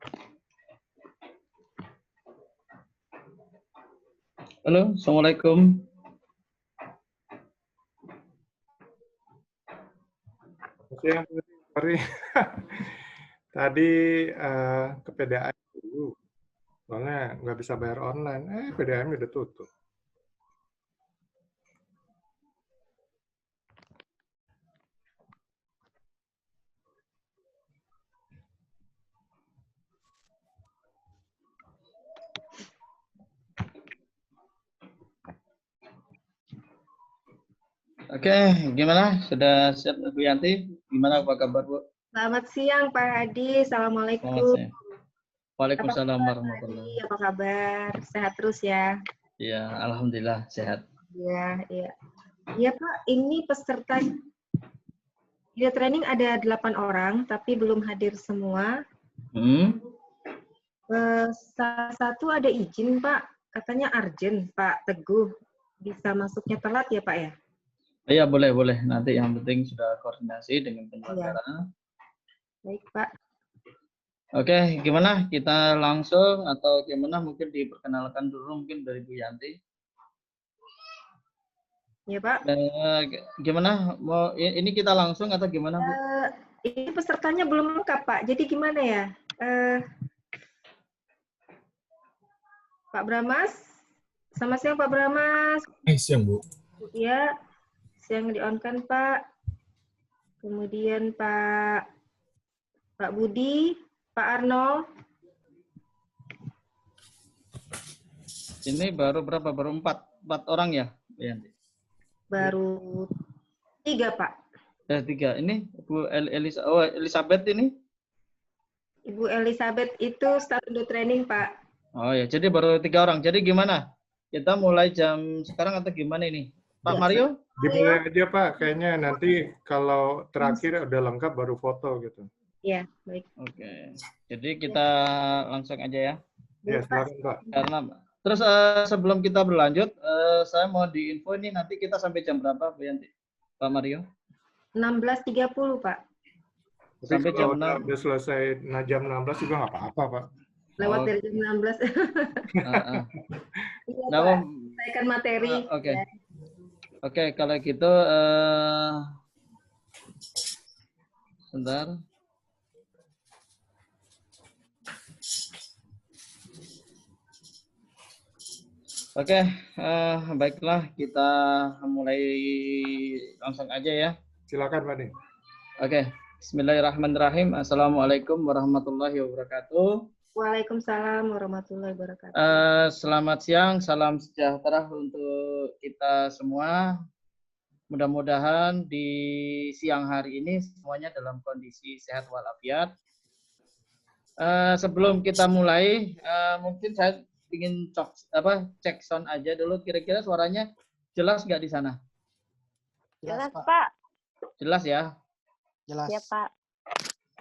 Halo, Assalamualaikum. Siang, sorry. Tadi ke PDAM dulu, soalnya nggak bisa bayar online. PDAM udah tutup. Oke, gimana? Sudah siap Bu Yanti? Gimana apa kabar Bu? Selamat siang Pak Hadi, Selamat Assalamualaikum. siang. Waalaikumsalam Pak warahmatullahi Hadi, apa kabar? Sehat terus ya? Ya, alhamdulillah sehat. Iya, iya. Iya Pak, ini peserta video training ada 8 orang, tapi belum hadir semua. Salah satu ada izin Pak, katanya urgent Pak Teguh. Bisa masuknya telat ya Pak ya? Iya, boleh. Nanti yang penting sudah koordinasi dengan penyelenggara. Iya. Baik Pak. Oke, gimana? Kita langsung atau gimana? Mungkin diperkenalkan dulu mungkin dari Bu Yanti. Iya Pak. Gimana? Mau ini kita langsung atau gimana Bu? Ini pesertanya belum lengkap Pak, jadi gimana ya? Pak Bramas, selamat siang Pak Bramas. Siang Bu. Ya, siang di-on-kan Pak. Kemudian Pak Budi, Pak Arno. Ini baru berapa? Baru 4 orang ya, Bu Yanti? Baru 3 Pak. 3. Ini Bu Elizabeth ini? Ibu Elizabeth itu start untuk training Pak. Oh ya, jadi baru 3 orang. Jadi gimana? Kita mulai jam sekarang atau gimana ini? Pak Mario? Dimulai aja Pak, kayaknya nanti kalau terakhir udah lengkap baru foto gitu. Iya, baik. Oke, jadi kita langsung aja ya. Ya, silakan Pak. Karena terus sebelum kita berlanjut, saya mau diinfo ini nanti kita sampai jam berapa, Bu Yanti? Pak Mario? 16.30 Pak. Sampai jam 6. Udah selesai jam 16 juga nggak apa-apa Pak. Lewat dari jam 16. Iya nah, Pak, saya akan materi. Oke. Ya. Oke, kalau gitu sebentar. Oke, baiklah kita mulai langsung aja ya. Silakan Pak nih. Oke, Bismillahirrahmanirrahim. Assalamualaikum warahmatullahi wabarakatuh. Waalaikumsalam warahmatullahi wabarakatuh. Selamat siang, salam sejahtera untuk kita semua. Mudah-mudahan di siang hari ini semuanya dalam kondisi sehat walafiat. Sebelum kita mulai, mungkin saya ingin cek sound aja dulu. Kira-kira suaranya jelas nggak di sana? Jelas Pak. Jelas ya? Jelas. Ya Pak.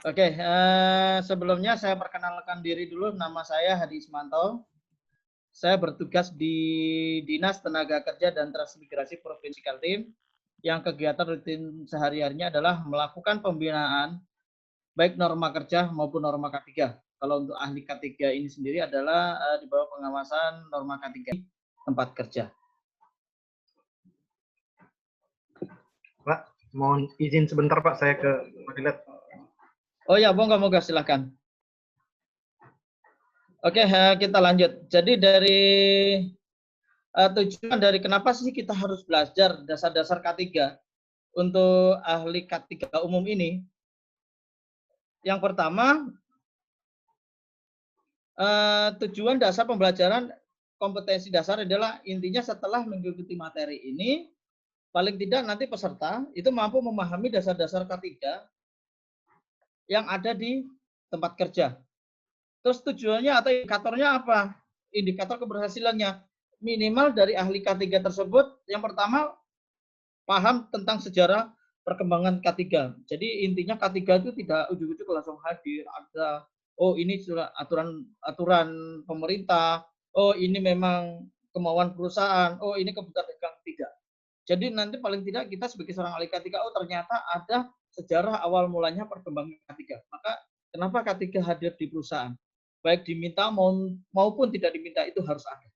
Oke, sebelumnya saya perkenalkan diri dulu. Nama saya Hadi Ismanto. Saya bertugas di Dinas Tenaga Kerja dan Transmigrasi Provinsi Kaltim, yang kegiatan rutin sehari-harinya adalah melakukan pembinaan baik norma kerja maupun norma K3. Kalau untuk ahli K3 ini sendiri adalah di bawah pengawasan norma K3 tempat kerja. Pak, mohon izin sebentar Pak, saya ke toilet. Oh ya, moga-moga silakan. Oke, kita lanjut. Jadi dari tujuan dari kenapa sih kita harus belajar dasar-dasar K3 untuk ahli K3 umum ini? Yang pertama, tujuan dasar pembelajaran kompetensi dasar adalah intinya setelah mengikuti materi ini, paling tidak nanti peserta itu mampu memahami dasar-dasar K3 yang ada di tempat kerja. Terus tujuannya atau indikatornya apa? Indikator keberhasilannya minimal dari ahli K3 tersebut, yang pertama paham tentang sejarah perkembangan K3. Jadi intinya K3 itu tidak ujuk-ujuk langsung hadir, ada oh ini aturan pemerintah, oh ini memang kemauan perusahaan, oh ini kebutuhan dagang, tidak. Jadi nanti paling tidak kita sebagai seorang ahli K3, oh ternyata ada sejarah awal mulanya perkembangan K3. Maka kenapa K3 hadir di perusahaan? baik diminta maupun tidak diminta itu harus ada.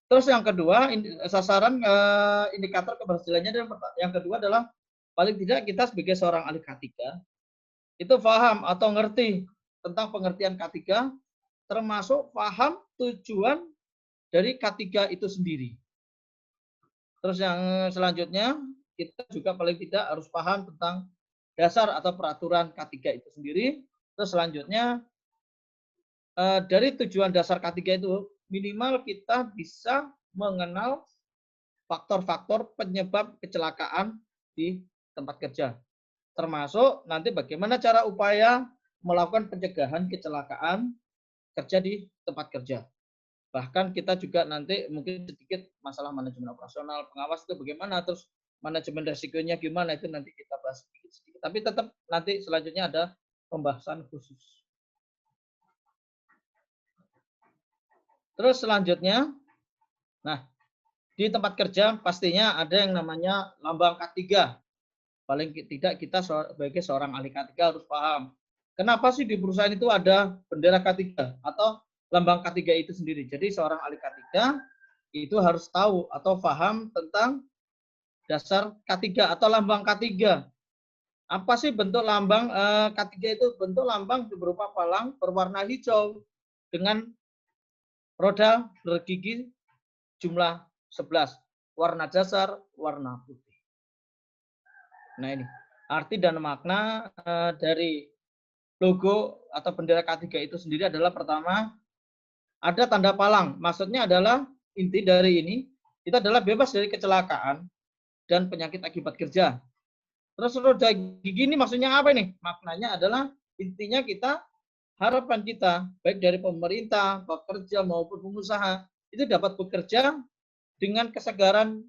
Terus yang kedua, sasaran indikator keberhasilannya yang kedua adalah paling tidak kita sebagai seorang ahli K3 itu paham atau ngerti tentang pengertian K3, termasuk paham tujuan dari K3 itu sendiri. Terus yang selanjutnya, kita juga paling tidak harus paham tentang dasar atau peraturan K3 itu sendiri. Terus selanjutnya, dari tujuan dasar K3 itu, minimal kita bisa mengenal faktor-faktor penyebab kecelakaan di tempat kerja. Termasuk nanti bagaimana cara upaya melakukan pencegahan kecelakaan kerja di tempat kerja. Bahkan kita juga nanti mungkin sedikit masalah manajemen operasional, pengawas itu bagaimana, terus manajemen resikonya gimana, itu nanti kita bahas sedikit-sedikit. Tapi tetap nanti selanjutnya ada pembahasan khusus. Terus selanjutnya, nah di tempat kerja pastinya ada yang namanya lambang K3. Paling tidak kita sebagai seorang ahli K3 harus paham. Kenapa sih di perusahaan itu ada bendera K3 atau lambang K3 itu sendiri. Jadi seorang ahli K3 itu harus tahu atau paham tentang dasar K3 atau lambang K3. Apa sih bentuk lambang K3 itu? Bentuk lambang berupa palang berwarna hijau dengan roda bergigi jumlah 11. Warna dasar warna putih. Nah ini, arti dan makna dari logo atau bendera K3 itu sendiri adalah pertama, ada tanda palang. Maksudnya adalah inti dari ini, itu adalah bebas dari kecelakaan dan penyakit akibat kerja. Terus roda gigi ini maksudnya apa nih? Maknanya adalah intinya kita, harapan kita, baik dari pemerintah, pekerja maupun pengusaha, itu dapat bekerja dengan kesegaran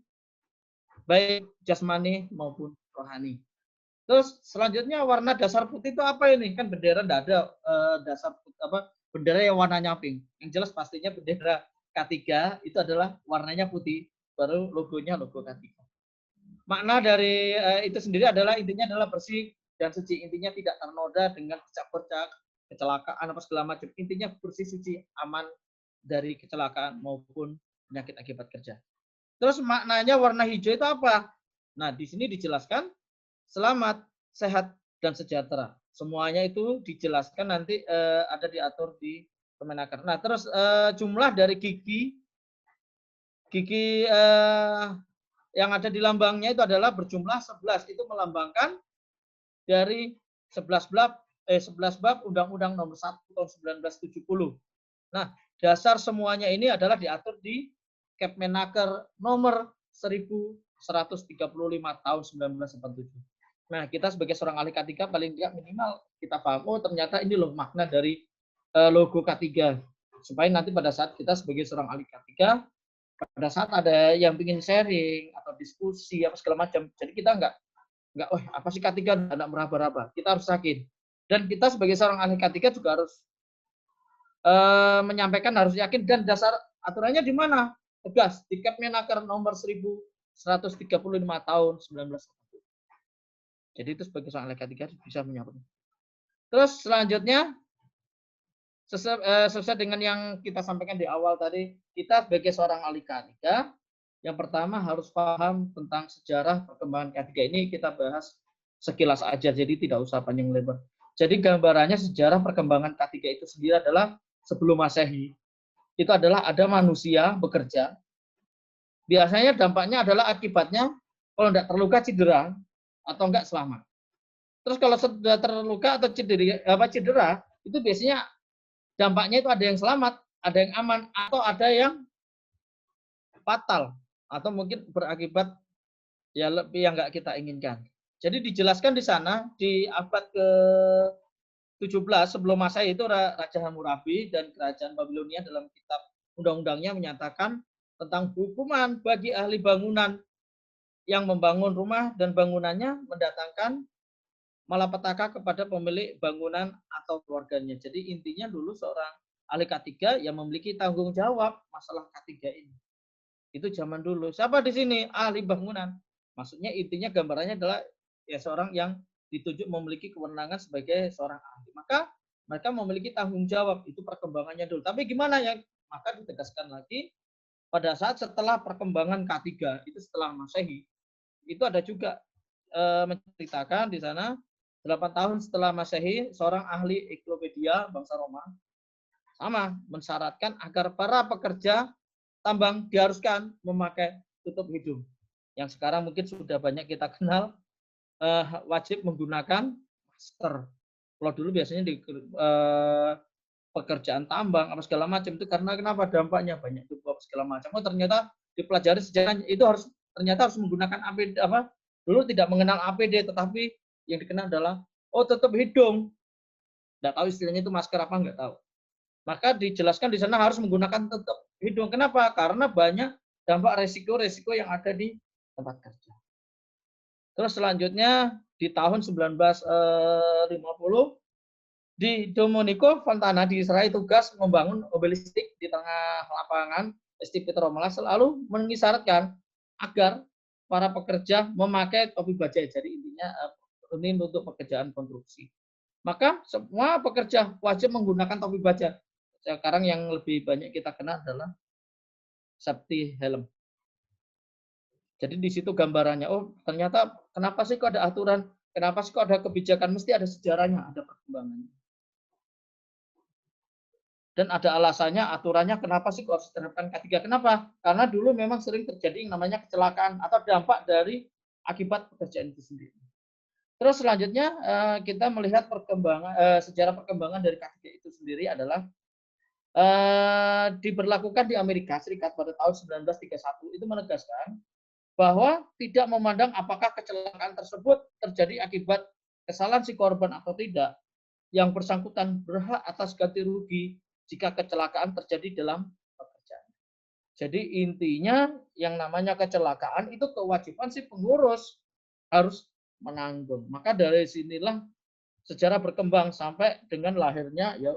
baik jasmani maupun rohani. Terus selanjutnya warna dasar putih itu apa ini? Kan bendera tidak ada dasar apa bendera yang warnanya pink. Yang jelas pastinya bendera K3 itu adalah warnanya putih, baru logonya logo K3. Makna dari itu sendiri adalah intinya adalah bersih dan suci. Intinya tidak ternoda dengan bercak-bercak, kecelakaan apa segala macam. Intinya bersih suci, aman dari kecelakaan maupun penyakit akibat kerja. Terus maknanya warna hijau itu apa? Nah, di sini dijelaskan selamat, sehat, dan sejahtera. Semuanya itu dijelaskan nanti ada diatur di Kemenaker. Nah, terus jumlah dari gigi yang ada di lambangnya itu adalah berjumlah 11. Itu melambangkan dari 11 bab Undang-Undang Nomor 1 tahun 1970. Nah, dasar semuanya ini adalah diatur di Kepmenaker Nomor 1135 tahun 1987. Nah, kita sebagai seorang ahli K3 paling tidak minimal kita paham, oh ternyata ini loh makna dari logo K3. Supaya nanti pada saat kita sebagai seorang ahli K3, pada saat ada yang ingin sharing atau diskusi apa segala macam, jadi kita enggak oh apa sih K3 enggak meraba-raba. Kita harus yakin. Dan kita sebagai seorang ahli K3 juga harus menyampaikan, harus yakin, dan dasar aturannya di mana? Tegas di Kepmenaker Nomor 1135 tahun 1990. Jadi itu sebagai seorang ahli K3 bisa menyampaikan. Terus selanjutnya, sesuai dengan yang kita sampaikan di awal tadi, kita sebagai seorang ahli K3, yang pertama harus paham tentang sejarah perkembangan K3 ini. Kita bahas sekilas aja, jadi tidak usah panjang lebar. Jadi gambarannya sejarah perkembangan K3 itu sendiri adalah sebelum Masehi. Itu adalah ada manusia bekerja. Biasanya dampaknya adalah akibatnya kalau tidak terluka cedera atau enggak selamat. Terus kalau sudah terluka atau cedera, itu biasanya dampaknya itu ada yang selamat, ada yang aman, atau ada yang fatal, atau mungkin berakibat ya lebih yang enggak kita inginkan. Jadi dijelaskan di sana di abad ke-17 sebelum Masehi itu Raja Hammurabi dan Kerajaan Babilonia dalam kitab undang-undangnya menyatakan tentang hukuman bagi ahli bangunan yang membangun rumah dan bangunannya mendatangkan malapetaka kepada pemilik bangunan atau keluarganya. Jadi intinya dulu seorang ahli K3 yang memiliki tanggung jawab masalah K3 ini. Itu zaman dulu. Siapa di sini? Ahli bangunan. Maksudnya intinya gambarannya adalah ya seorang yang ditunjuk memiliki kewenangan sebagai seorang ahli. Maka mereka memiliki tanggung jawab, itu perkembangannya dulu. Tapi gimana ya? Maka ditegaskan lagi pada saat setelah perkembangan K3 itu setelah Masehi, itu ada juga menceritakan di sana 8 tahun setelah Masehi, seorang ahli ensiklopedia bangsa Roma sama mensyaratkan agar para pekerja tambang diharuskan memakai tutup hidung. Yang sekarang mungkin sudah banyak kita kenal, wajib menggunakan masker. Kalau dulu biasanya di pekerjaan tambang apa segala macam itu karena kenapa dampaknya banyak tubuh segala macam. Oh ternyata dipelajari sejarahnya itu ternyata harus menggunakan APD apa dulu tidak mengenal APD tetapi yang dikenal adalah tutup hidung. Nggak tahu istilahnya itu masker apa nggak tahu. Maka dijelaskan di sana harus menggunakan tutup hidung. Kenapa? Karena banyak dampak resiko-resiko yang ada di tempat kerja. Terus selanjutnya di tahun 1950 di Domenico Fontana di Israel tugas membangun obelistik di tengah lapangan STP Romula selalu mengisyaratkan agar para pekerja memakai topi baja. Jadi intinya ini untuk pekerjaan konstruksi. Maka semua pekerja wajib menggunakan topi baja. Sekarang yang lebih banyak kita kenal adalah safety helm. Jadi di situ gambarannya, oh ternyata kenapa sih kok ada aturan, kenapa sih kok ada kebijakan, mesti ada sejarahnya, ada perkembangannya. Dan ada alasannya, aturannya kenapa sih kok harus diterapkan K3. Kenapa? Karena dulu memang sering terjadi yang namanya kecelakaan atau dampak dari akibat pekerjaan itu sendiri. Terus selanjutnya kita melihat perkembangan sejarah perkembangan dari K3 itu sendiri adalah diberlakukan di Amerika Serikat pada tahun 1931 itu menegaskan bahwa tidak memandang apakah kecelakaan tersebut terjadi akibat kesalahan si korban atau tidak, yang bersangkutan berhak atas ganti rugi jika kecelakaan terjadi dalam pekerjaan. Jadi intinya yang namanya kecelakaan itu kewajiban si pengurus harus menanggung. Maka dari sinilah sejarah berkembang sampai dengan lahirnya ya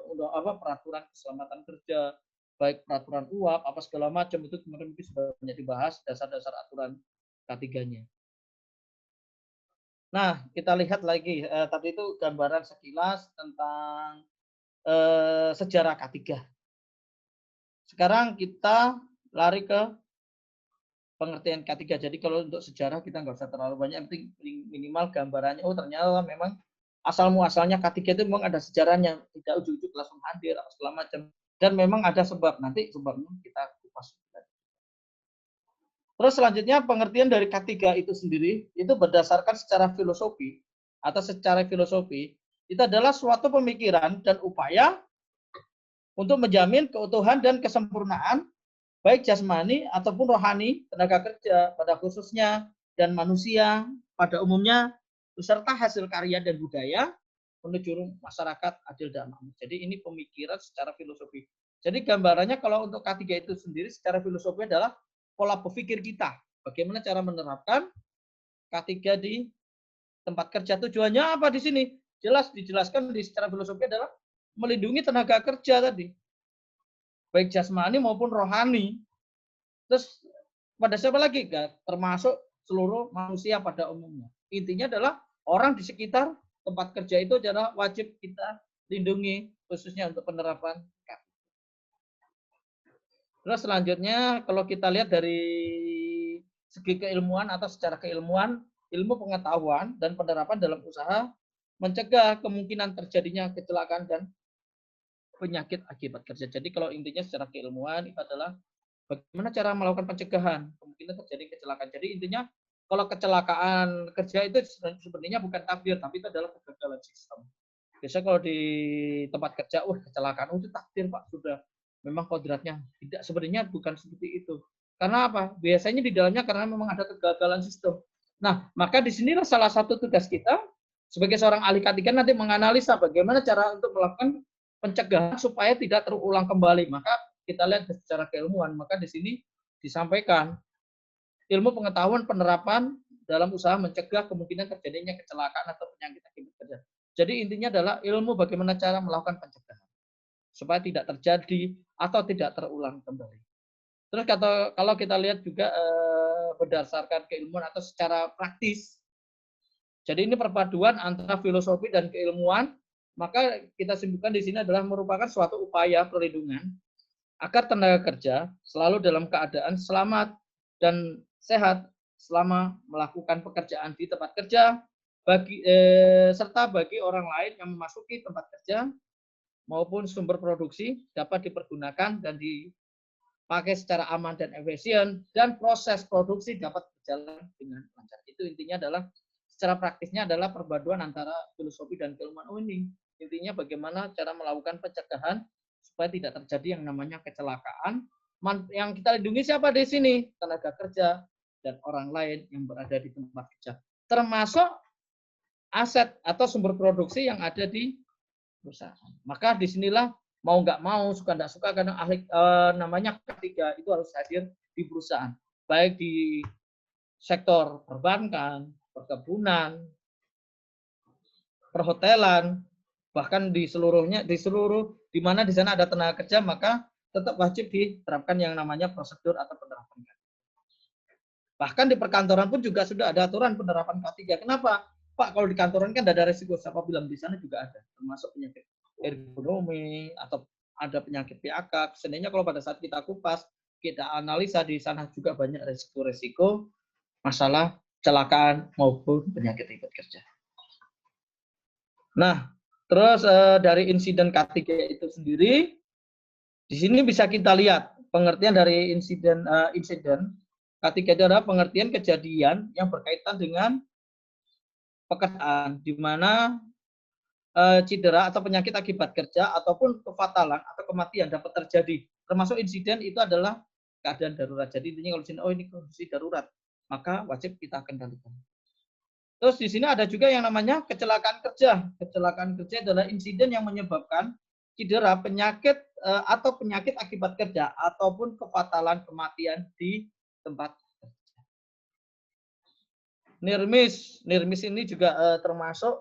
peraturan keselamatan kerja, baik peraturan UAP apa segala macam itu kemarin sudah banyak dibahas dasar-dasar aturan K3-nya. Nah, kita lihat lagi tadi itu gambaran sekilas tentang sejarah K3. Sekarang kita lari ke pengertian K3. Jadi kalau untuk sejarah kita nggak usah terlalu banyak, penting minimal gambarannya. Oh ternyata memang asal muasalnya K3 itu memang ada sejarahnya, tidak ujuk-ujuk langsung hadir atau segala macam. Dan memang ada sebab, nanti sebabnya kita kupas. Terus selanjutnya pengertian dari K3 itu sendiri itu berdasarkan secara filosofi atau secara filosofi itu adalah suatu pemikiran dan upaya untuk menjamin keutuhan dan kesempurnaan baik jasmani ataupun rohani tenaga kerja pada khususnya dan manusia pada umumnya beserta hasil karya dan budaya menuju masyarakat adil dan makmur. Jadi ini pemikiran secara filosofi. Jadi gambarannya kalau untuk K3 itu sendiri secara filosofi adalah pola berpikir kita. Bagaimana cara menerapkan K3 di tempat kerja. Tujuannya apa di sini? Jelas dijelaskan di secara filosofi adalah melindungi tenaga kerja tadi. Baik jasmani maupun rohani. Terus pada siapa lagi? Termasuk seluruh manusia pada umumnya. Intinya adalah orang di sekitar tempat kerja itu adalah wajib kita lindungi khususnya untuk penerapan K3. Terus selanjutnya kalau kita lihat dari segi keilmuan atau secara keilmuan, ilmu pengetahuan dan penerapan dalam usaha mencegah kemungkinan terjadinya kecelakaan dan penyakit akibat kerja. Jadi kalau intinya secara keilmuan itu adalah bagaimana cara melakukan pencegahan kemungkinan terjadi kecelakaan. Jadi intinya kalau kecelakaan kerja itu sebenarnya bukan takdir, tapi itu adalah kegagalan sistem. Biasanya kalau di tempat kerja, kecelakaan itu takdir Pak, sudah memang kodratnya. Tidak, sebenarnya bukan seperti itu. Karena apa? Biasanya di dalamnya karena memang ada kegagalan sistem. Nah, maka di sinilah salah satu tugas kita sebagai seorang ahli K3 nanti menganalisa bagaimana cara untuk melakukan pencegahan supaya tidak terulang kembali. Maka kita lihat secara keilmuan. Maka di sini disampaikan ilmu pengetahuan penerapan dalam usaha mencegah kemungkinan terjadinya kecelakaan atau penyakit akibat kerja. Jadi intinya adalah ilmu bagaimana cara melakukan pencegahan supaya tidak terjadi atau tidak terulang kembali. Terus kalau kita lihat juga berdasarkan keilmuan atau secara praktis, jadi ini perpaduan antara filosofi dan keilmuan maka kita simpulkan di sini adalah merupakan suatu upaya perlindungan agar tenaga kerja selalu dalam keadaan selamat dan sehat selama melakukan pekerjaan di tempat kerja, serta bagi orang lain yang memasuki tempat kerja maupun sumber produksi dapat dipergunakan dan dipakai secara aman dan efisien, dan proses produksi dapat berjalan dengan lancar. Itu intinya adalah, secara praktisnya adalah perpaduan antara filosofi dan keilmuan. Ini intinya bagaimana cara melakukan pencegahan supaya tidak terjadi yang namanya kecelakaan. Yang kita lindungi siapa di sini? Tenaga kerja dan orang lain yang berada di tempat kerja, termasuk aset atau sumber produksi yang ada di perusahaan. Maka disinilah mau nggak mau, suka nggak suka, karena ahli namanya K3 itu harus hadir di perusahaan, baik di sektor perbankan, perkebunan, perhotelan, bahkan di seluruhnya, di mana di sana ada tenaga kerja, maka tetap wajib diterapkan yang namanya prosedur atau penerapan K3. Bahkan di perkantoran pun juga sudah ada aturan penerapan K3. Kenapa? Pak, kalau di kantoran kan ada resiko, siapa bilang di sana juga ada, termasuk penyakit ergonomi atau ada penyakit PHK. Sebenarnya kalau pada saat kita kupas, kita analisa di sana juga banyak resiko-resiko masalah kecelakaan maupun penyakit ribet kerja. Nah, terus dari insiden K3 itu sendiri, di sini bisa kita lihat pengertian dari insiden K3 itu adalah pengertian kejadian yang berkaitan dengan pekerjaan, di mana cedera atau penyakit akibat kerja ataupun kefatalan atau kematian dapat terjadi. Termasuk insiden itu adalah keadaan darurat. Jadi intinya kalau di sini, oh ini kondisi darurat, maka wajib kita kendalikan. Terus di sini ada juga yang namanya kecelakaan kerja. Kecelakaan kerja adalah insiden yang menyebabkan cedera, penyakit atau penyakit akibat kerja ataupun kefatalan, kematian di tempat kerja. Nirmis ini juga termasuk,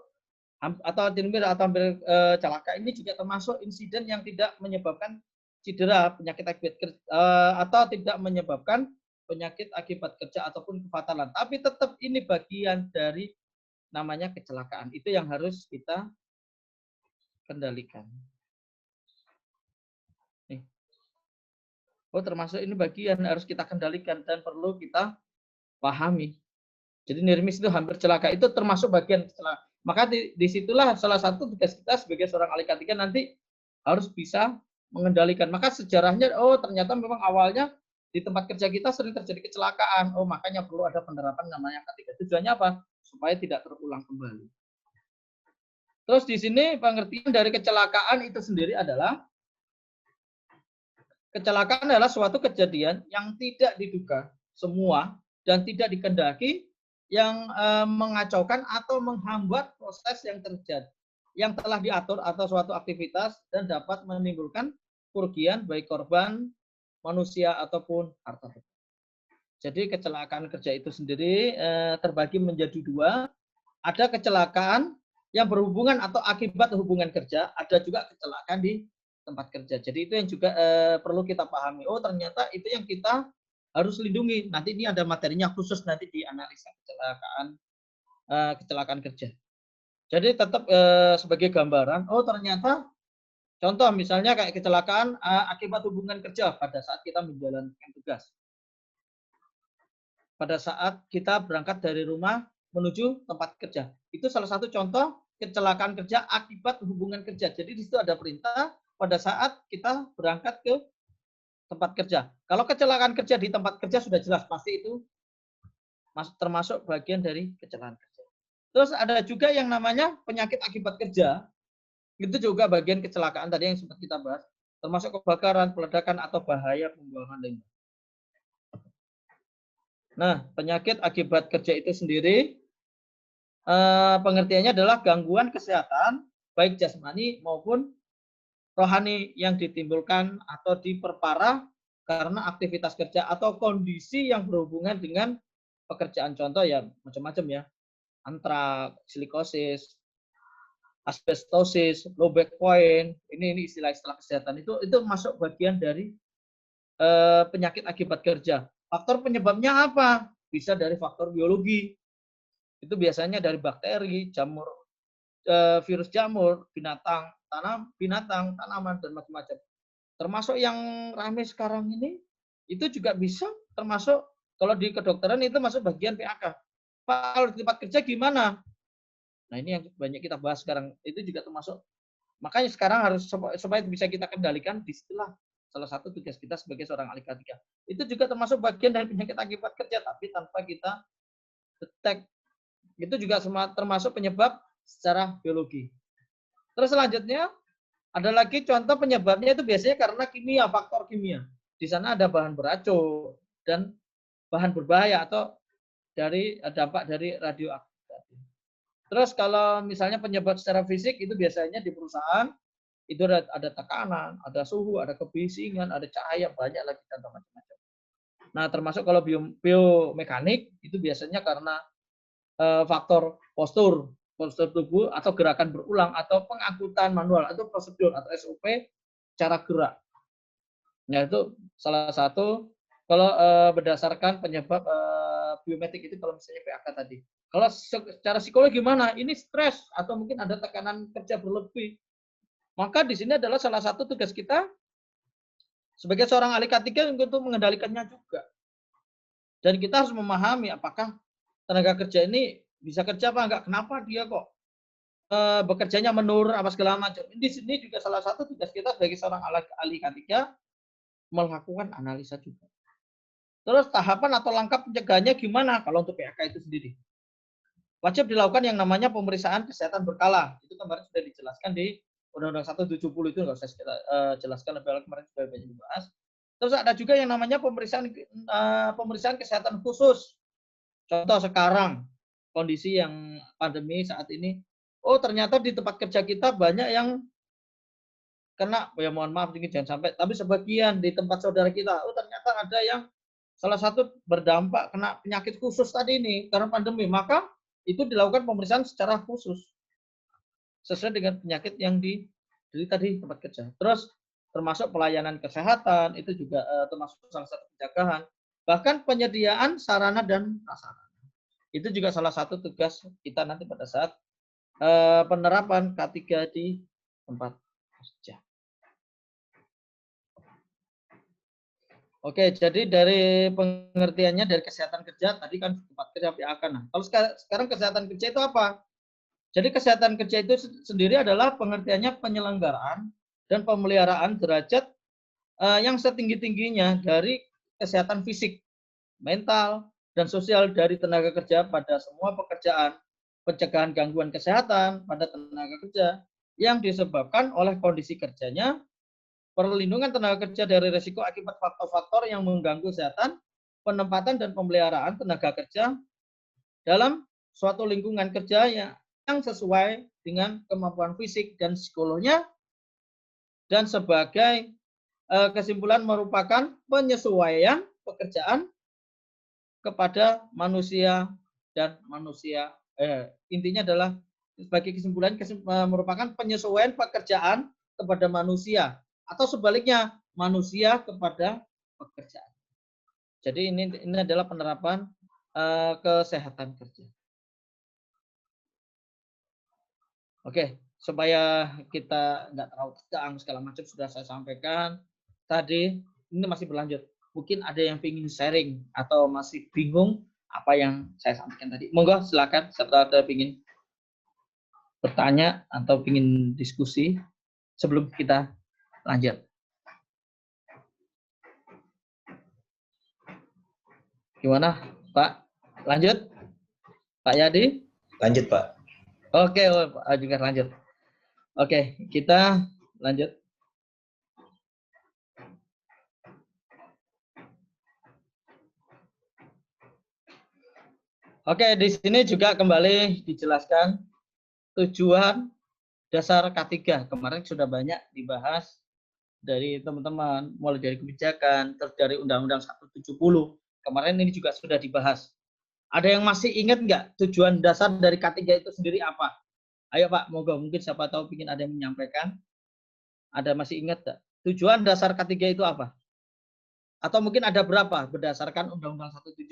atau hampir celaka ini juga termasuk insiden yang tidak menyebabkan cedera, penyakit akibat kerja, atau tidak menyebabkan penyakit akibat kerja ataupun kefatalan. Tapi tetap ini bagian dari namanya kecelakaan. Itu yang harus kita kendalikan. Nih. Oh, termasuk ini bagian harus kita kendalikan dan perlu kita pahami. Jadi nirmis itu hampir celaka, itu termasuk bagian kecelakaan. Maka disitulah salah satu tugas kita sebagai seorang ahli K3 nanti harus bisa mengendalikan. Maka sejarahnya, oh ternyata memang awalnya di tempat kerja kita sering terjadi kecelakaan. Oh makanya perlu ada penerapan namanya K3. Tujuannya apa? Supaya tidak terulang kembali. Terus di sini pengertian dari kecelakaan itu sendiri adalah, kecelakaan adalah suatu kejadian yang tidak diduga semua dan tidak dikehendaki, yang mengacaukan atau menghambat proses yang terjadi, yang telah diatur atau suatu aktivitas, dan dapat menimbulkan kerugian baik korban, manusia ataupun harta. Jadi kecelakaan kerja itu sendiri terbagi menjadi dua. Ada kecelakaan yang berhubungan atau akibat hubungan kerja, ada juga kecelakaan di tempat kerja. Jadi itu yang juga perlu kita pahami. Oh ternyata itu yang kita harus lindungi. Nanti ini ada materinya khusus nanti di analisa kecelakaan kerja. Jadi tetap sebagai gambaran, oh ternyata contoh misalnya kayak kecelakaan akibat hubungan kerja pada saat kita menjalankan tugas. Pada saat kita berangkat dari rumah menuju tempat kerja. Itu salah satu contoh kecelakaan kerja akibat hubungan kerja. Jadi di situ ada perintah pada saat kita berangkat ke tempat kerja. Kalau kecelakaan kerja di tempat kerja sudah jelas pasti itu termasuk bagian dari kecelakaan kerja. Terus ada juga yang namanya penyakit akibat kerja. Itu juga bagian kecelakaan tadi yang sempat kita bahas, termasuk kebakaran, peledakan atau bahaya pembuangan limbah. Nah, penyakit akibat kerja itu sendiri pengertiannya adalah gangguan kesehatan baik jasmani maupun rohani yang ditimbulkan atau diperparah karena aktivitas kerja atau kondisi yang berhubungan dengan pekerjaan. Contoh ya macam-macam ya, antrak, silikosis, asbestosis, low back point, ini istilah-istilah kesehatan itu masuk bagian dari penyakit akibat kerja. Faktor penyebabnya apa? Bisa dari faktor biologi, itu biasanya dari bakteri, jamur virus jamur, binatang, tanaman dan macam-macam. Termasuk yang ramai sekarang ini itu juga bisa termasuk kalau di kedokteran itu masuk bagian PAK. Pak, kalau di tempat kerja gimana? Nah, ini yang banyak kita bahas sekarang. Itu juga termasuk. Makanya sekarang harus supaya bisa kita kendalikan, disitulah salah satu tugas kita sebagai seorang ahli K3. Itu juga termasuk bagian dari penyakit akibat kerja, tapi tanpa kita detek. Itu juga termasuk penyebab secara biologi. Terus selanjutnya, ada lagi contoh penyebabnya itu biasanya karena kimia, faktor kimia. Di sana ada bahan beracun dan bahan berbahaya atau dari dampak dari radioaktif. Terus kalau misalnya penyebab secara fisik itu biasanya di perusahaan itu ada tekanan, ada suhu, ada kebisingan, ada cahaya, banyak lagi contoh macam-macam. Nah, termasuk kalau biomekanik itu biasanya karena faktor postur tubuh atau gerakan berulang atau pengangkutan manual atau prosedur atau SOP cara gerak. Nah, itu salah satu kalau berdasarkan penyebab biometrik itu kalau misalnya PAK tadi. Kalau secara psikologi gimana? Ini stres atau mungkin ada tekanan kerja berlebih. Maka di sini adalah salah satu tugas kita sebagai seorang ahli K3 untuk mengendalikannya juga. Dan kita harus memahami apakah tenaga kerja ini bisa kerja apa enggak, kenapa dia kok bekerjanya menurun apa segala macam. Di sini juga salah satu tugas kita sebagai seorang ahli K3 melakukan analisa juga. Terus tahapan atau langkah pencegahannya gimana kalau untuk PAK itu sendiri? Wajib dilakukan yang namanya pemeriksaan kesehatan berkala. Itu kemarin sudah dijelaskan di Undang-Undang 170 itu, nggak usah kita jelaskan lebih awal, kemarin sudah banyak dibahas. Terus ada juga yang namanya pemeriksaan kesehatan khusus. Contoh sekarang kondisi yang pandemi saat ini, oh ternyata di tempat kerja kita banyak yang kena, ya mohon maaf ini jangan sampai, tapi sebagian di tempat saudara kita, oh ternyata ada yang salah satu berdampak kena penyakit khusus tadi ini karena pandemi, maka itu dilakukan pemeriksaan secara khusus sesuai dengan penyakit yang diderita di tempat kerja. Terus termasuk pelayanan kesehatan itu juga termasuk salah satu pencegahan, bahkan penyediaan sarana dan prasarana. Itu juga salah satu tugas kita nanti pada saat penerapan K3 di tempat kerja. Oke, jadi dari pengertiannya dari kesehatan kerja tadi kan tempat kerja PAK. Nah, kalau sekarang kesehatan kerja itu apa? Jadi kesehatan kerja itu sendiri adalah pengertiannya penyelenggaraan dan pemeliharaan derajat yang setinggi-tingginya dari kesehatan fisik, mental, dan sosial dari tenaga kerja pada semua pekerjaan, pencegahan gangguan kesehatan pada tenaga kerja yang disebabkan oleh kondisi kerjanya, perlindungan tenaga kerja dari risiko akibat faktor-faktor yang mengganggu kesehatan, penempatan dan pemeliharaan tenaga kerja dalam suatu lingkungan kerja yang sesuai dengan kemampuan fisik dan psikologinya, dan sebagai kesimpulan merupakan penyesuaian pekerjaan kepada manusia dan manusia. Intinya adalah sebagai kesimpulan merupakan penyesuaian pekerjaan kepada manusia atau sebaliknya manusia kepada pekerjaan. Jadi ini adalah penerapan kesehatan kerja. Oke, supaya kita nggak terlalu tegang segala macam sudah saya sampaikan tadi. Ini masih berlanjut. Mungkin ada yang ingin sharing atau masih bingung apa yang saya sampaikan tadi. Monggo silakan, serta ada ingin bertanya atau ingin diskusi sebelum kita lanjut. Gimana, Pak? Lanjut, Pak Yadi? Lanjut, Pak. Oke, Pak juga lanjut. Oke, kita lanjut. Oke, di sini juga kembali dijelaskan tujuan dasar K3. Kemarin sudah banyak dibahas dari teman-teman, mulai dari kebijakan, terus dari Undang-Undang 170. Kemarin ini juga sudah dibahas. Ada yang masih ingat nggak tujuan dasar dari K3 itu sendiri apa? Ayo Pak, mungkin siapa tahu ingin ada yang menyampaikan. Ada masih ingat nggak? Tujuan dasar K3 itu apa? Atau mungkin ada berapa berdasarkan Undang-Undang 170?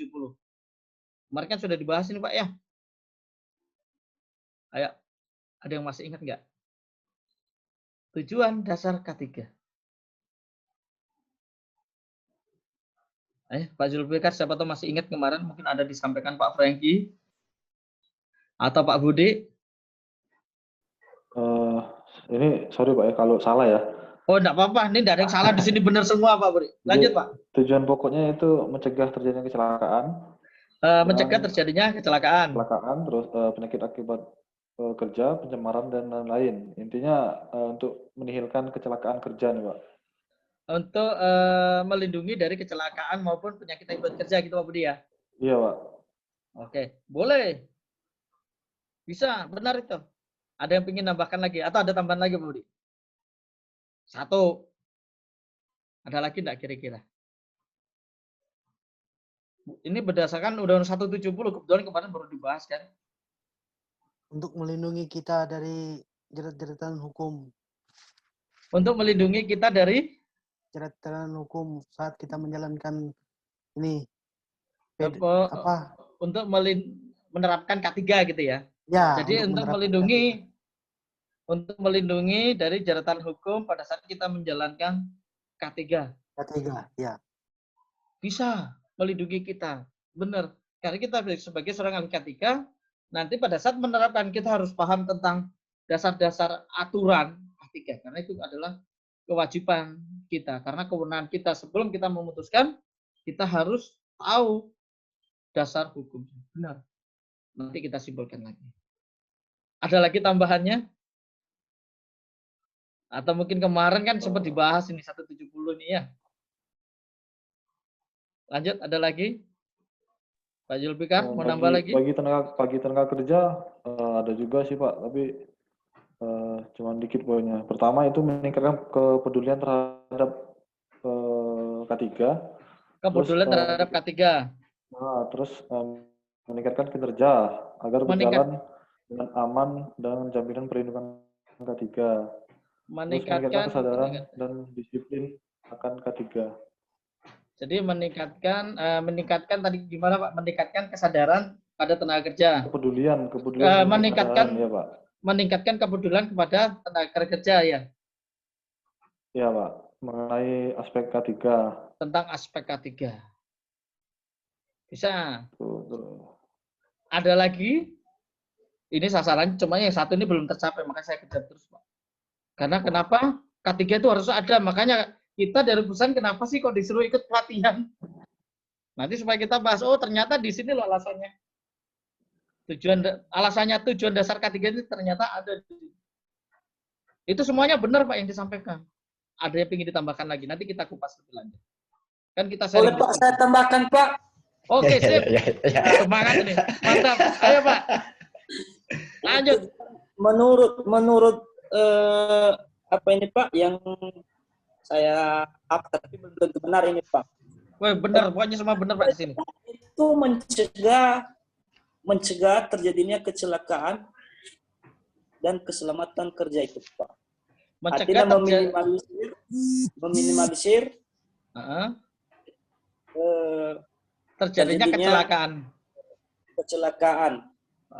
Kemarin kan sudah dibahas ini Pak ya. Ayo. Ada yang masih ingat nggak? Tujuan dasar K3. Pak Zulfikar, siapa tahu masih ingat kemarin mungkin ada disampaikan Pak Franky atau Pak Budi. Ini sorry Pak ya kalau salah ya. Oh, enggak apa-apa. Ini enggak ada yang salah di sini, benar semua Pak Budi. Lanjut Pak. Tujuan pokoknya itu mencegah terjadinya kecelakaan. Mencegah terjadinya kecelakaan. Terus penyakit akibat kerja, pencemaran dan lain-lain. Intinya untuk menihilkan kecelakaan kerja nih Pak. Untuk melindungi dari kecelakaan maupun penyakit akibat kerja gitu Pak Budi ya? Iya Pak. Oke, boleh. Bisa, benar itu. Ada yang ingin nambahkan lagi? Atau ada tambahan lagi Pak Budi? 1. Ada lagi enggak kira-kira? Ini berdasarkan Undang-Undang 170, kebetulan kemarin baru dibahas kan? Untuk melindungi kita dari jerat-jeratan hukum. Untuk melindungi kita dari Jerat-jeratan hukum saat kita menjalankan ini. Untuk menerapkan K3 gitu ya? Ya. Jadi untuk melindungi dari jeratan hukum pada saat kita menjalankan K3. K3, ya. Bisa melindungi kita. Benar. Karena kita sebagai seorang ahli K3, nanti pada saat menerapkan kita harus paham tentang dasar-dasar aturan K3. Karena itu adalah kewajiban kita. Karena kewenangan kita sebelum kita memutuskan, kita harus tahu dasar hukum. Benar. Nanti kita simpulkan lagi. Ada lagi tambahannya? Atau mungkin kemarin kan sempat dibahas ini 170 nih ya. Lanjut, ada lagi? Pak Zulfikar, mau nambah lagi? Bagi tenaga kerja ada juga sih Pak, tapi cuman dikit poinnya. Pertama itu meningkatkan kepedulian terhadap K3. Kepedulian terhadap K3. Terus meningkatkan kinerja agar berjalan dengan aman dan jaminan perlindungan K3. Meningkatkan kesadaran dan disiplin akan K3. Jadi meningkatkan tadi gimana Pak? Meningkatkan kesadaran pada tenaga kerja. Kepedulian meningkatkan ya Pak. Meningkatkan kepedulian kepada tenaga kerja ya. Iya Pak, mengenai aspek K3. Tentang aspek K3. Bisa. Ada lagi? Ini sasaran, cuma yang satu ini belum tercapai, makanya saya kejar terus Pak. Karena kenapa? K3 itu harus ada, makanya kita dari perusahaan kenapa sih kok disuruh ikut pelatihan? Nanti supaya kita bahas, oh ternyata di sini loh alasannya. Tujuan dasar K3 ini ternyata ada. Itu semuanya benar Pak yang disampaikan. Ada yang ingin ditambahkan lagi, nanti kita kupas lebih lanjut. Kan kita boleh Pak, saya tambahkan Pak. Oke, sip. Semangat ini. Mantap. Ayo Pak. Lanjut. Menurut apa ini Pak yang saya tapi belum tentu benar ini Pak. Wah, benar, pokoknya semua benar Pak di sini. Itu mencegah terjadinya kecelakaan dan keselamatan kerja itu Pak. Mencegah meminimalisir terjadinya kecelakaan.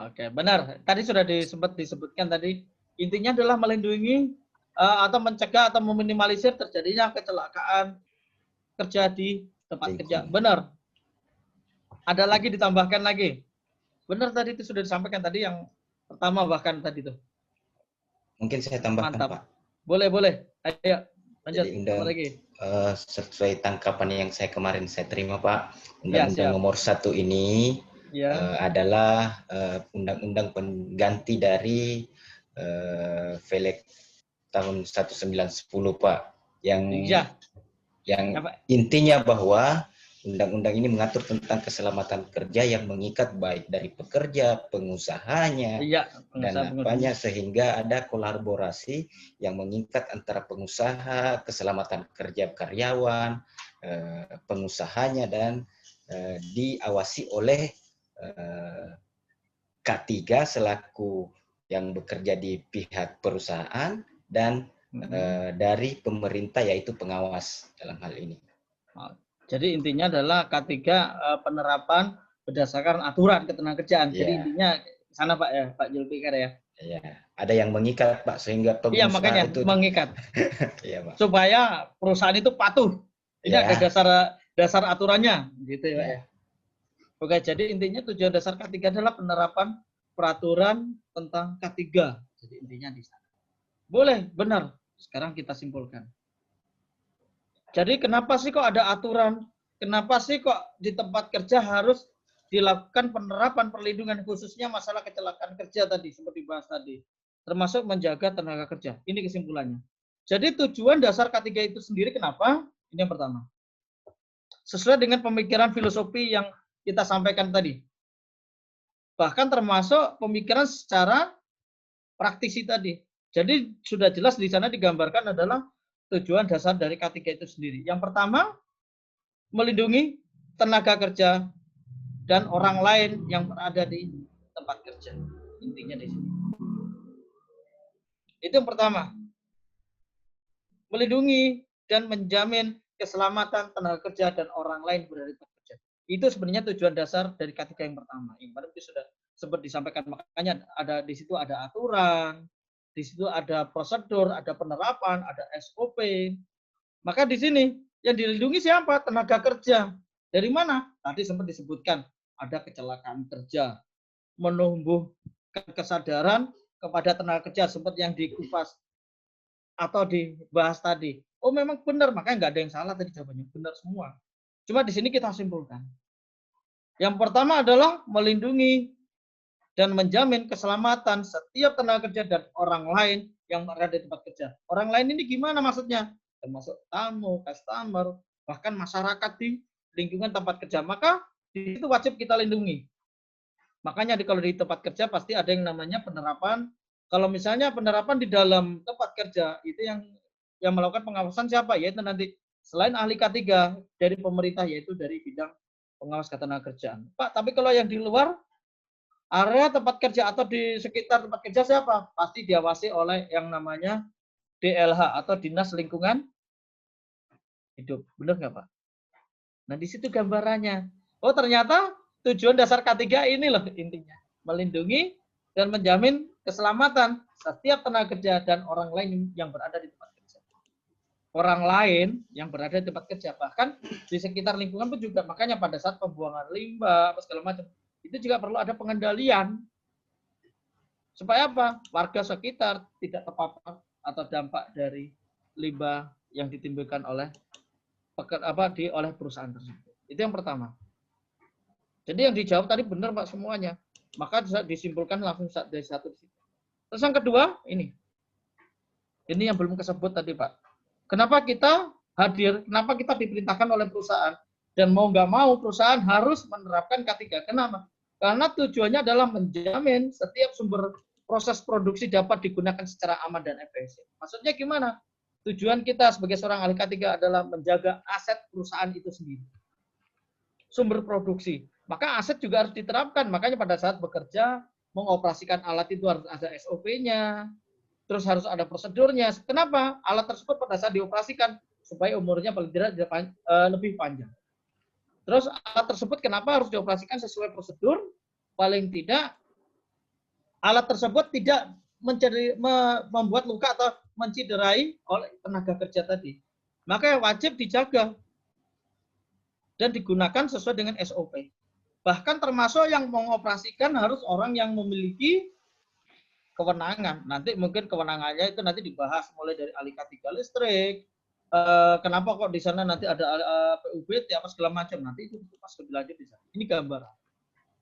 Oke, benar. Tadi sudah disebutkan tadi. Intinya adalah melindungi atau mencegah atau meminimalisir terjadinya kecelakaan kerja di tempat kerja. Benar. Ada lagi ditambahkan lagi. Benar tadi itu sudah disampaikan tadi yang pertama bahkan tadi itu. Mungkin saya tambahkan Mantap. Pak. Boleh. Ayo lanjut. Jadi lagi. Sesuai tangkapan yang kemarin saya terima Pak, Undang-Undang nomor 1 ini adalah undang-undang pengganti dari Velek tahun 1910 Pak, yang intinya bahwa undang-undang ini mengatur tentang keselamatan kerja yang mengikat baik dari pekerja, pengusahanya, dan apanya, sehingga ada kolaborasi yang mengikat antara pengusaha, keselamatan kerja karyawan, pengusahanya, dan diawasi oleh K3 selaku yang bekerja di pihak perusahaan dan dari pemerintah yaitu pengawas dalam hal ini. Jadi intinya adalah K3 penerapan berdasarkan aturan ketenagakerjaan. Jadi intinya sana Pak ya, Pak Zulfikar ya. Ya, ada yang mengikat Pak sehingga pengusaha Iya, makanya itu mengikat. Iya, Pak. Supaya perusahaan itu patuh. Ini Ya. ada dasar aturannya, gitu ya, Pak ya. Oke, jadi intinya tujuan dasar K3 adalah penerapan peraturan tentang K3. Jadi intinya di sana. Boleh, benar. Sekarang kita simpulkan. Jadi kenapa sih kok ada aturan? Kenapa sih kok di tempat kerja harus dilakukan penerapan perlindungan khususnya masalah kecelakaan kerja tadi, seperti dibahas tadi. Termasuk menjaga tenaga kerja. Ini kesimpulannya. Jadi tujuan dasar K3 itu sendiri kenapa? Ini yang pertama. Sesuai dengan pemikiran filosofi yang kita sampaikan tadi. Bahkan termasuk pemikiran secara praktisi tadi. Jadi sudah jelas di sana digambarkan adalah tujuan dasar dari K3 itu sendiri. Yang pertama, melindungi tenaga kerja dan orang lain yang berada di tempat kerja. Intinya di sini. Itu yang pertama. Melindungi dan menjamin keselamatan tenaga kerja dan orang lain berada di tempat kerja. Itu sebenarnya tujuan dasar dari K3 yang pertama. Yang itu sudah sempat disampaikan, makanya ada di situ ada aturan, di situ ada prosedur, ada penerapan, ada SOP. Maka di sini yang dilindungi siapa? Tenaga kerja. Dari mana? Tadi sempat disebutkan ada kecelakaan kerja, menumbuhkan kesadaran kepada tenaga kerja seperti yang dikupas atau dibahas tadi. Oh memang benar, makanya nggak ada yang salah tadi jawabannya, benar semua. Cuma di sini kita simpulkan. Yang pertama adalah melindungi dan menjamin keselamatan setiap tenaga kerja dan orang lain yang berada di tempat kerja. Orang lain ini gimana maksudnya? Termasuk tamu, customer, bahkan masyarakat di lingkungan tempat kerja. Maka di situ wajib kita lindungi. Makanya kalau di tempat kerja pasti ada yang namanya penerapan. Kalau misalnya penerapan di dalam tempat kerja itu yang melakukan pengawasan siapa? Yaitu nanti selain ahli K3 dari pemerintah, yaitu dari bidang pengawas ketenagakerjaan. Pak, tapi kalau yang di luar area tempat kerja atau di sekitar tempat kerja siapa? Pasti diawasi oleh yang namanya DLH atau Dinas Lingkungan Hidup. Benar nggak, Pak? Nah, di situ gambarannya. Oh, ternyata tujuan dasar K3 ini loh intinya. Melindungi dan menjamin keselamatan setiap tenaga kerja dan orang lain yang berada di tempat kerja. Orang lain yang berada di tempat kerja. Bahkan di sekitar lingkungan pun juga. Makanya pada saat pembuangan limbah, apa segala macam, itu juga perlu ada pengendalian. Supaya apa? Warga sekitar tidak terpapar atau dampak dari limbah yang ditimbulkan oleh oleh perusahaan tersebut. Itu yang pertama. Jadi yang dijawab tadi benar Pak semuanya. Maka bisa disimpulkan langsung dari satu di situ. Terus yang kedua, ini yang belum kesebut tadi Pak. Kenapa kita hadir? Kenapa kita diperintahkan oleh perusahaan? Dan mau nggak mau perusahaan harus menerapkan K3. Kenapa? Karena tujuannya adalah menjamin setiap sumber proses produksi dapat digunakan secara aman dan efisien. Maksudnya gimana? Tujuan kita sebagai seorang ahli K3 adalah menjaga aset perusahaan itu sendiri. Sumber produksi. Maka aset juga harus diterapkan. Makanya pada saat bekerja, mengoperasikan alat itu harus ada SOP-nya, terus harus ada prosedurnya. Kenapa? Alat tersebut pada saat dioperasikan, supaya umurnya paling tidak lebih panjang. Terus alat tersebut kenapa harus dioperasikan sesuai prosedur? Paling tidak, alat tersebut tidak membuat luka atau menciderai oleh tenaga kerja tadi. Maka wajib dijaga dan digunakan sesuai dengan SOP. Bahkan termasuk yang mengoperasikan harus orang yang memiliki kewenangan. Nanti mungkin kewenangannya itu nanti dibahas mulai dari ahli K3 listrik, kenapa kok di sana nanti ada PUBT apa segala macam, nanti itu pas lebih lanjut di sana. Ini gambaran.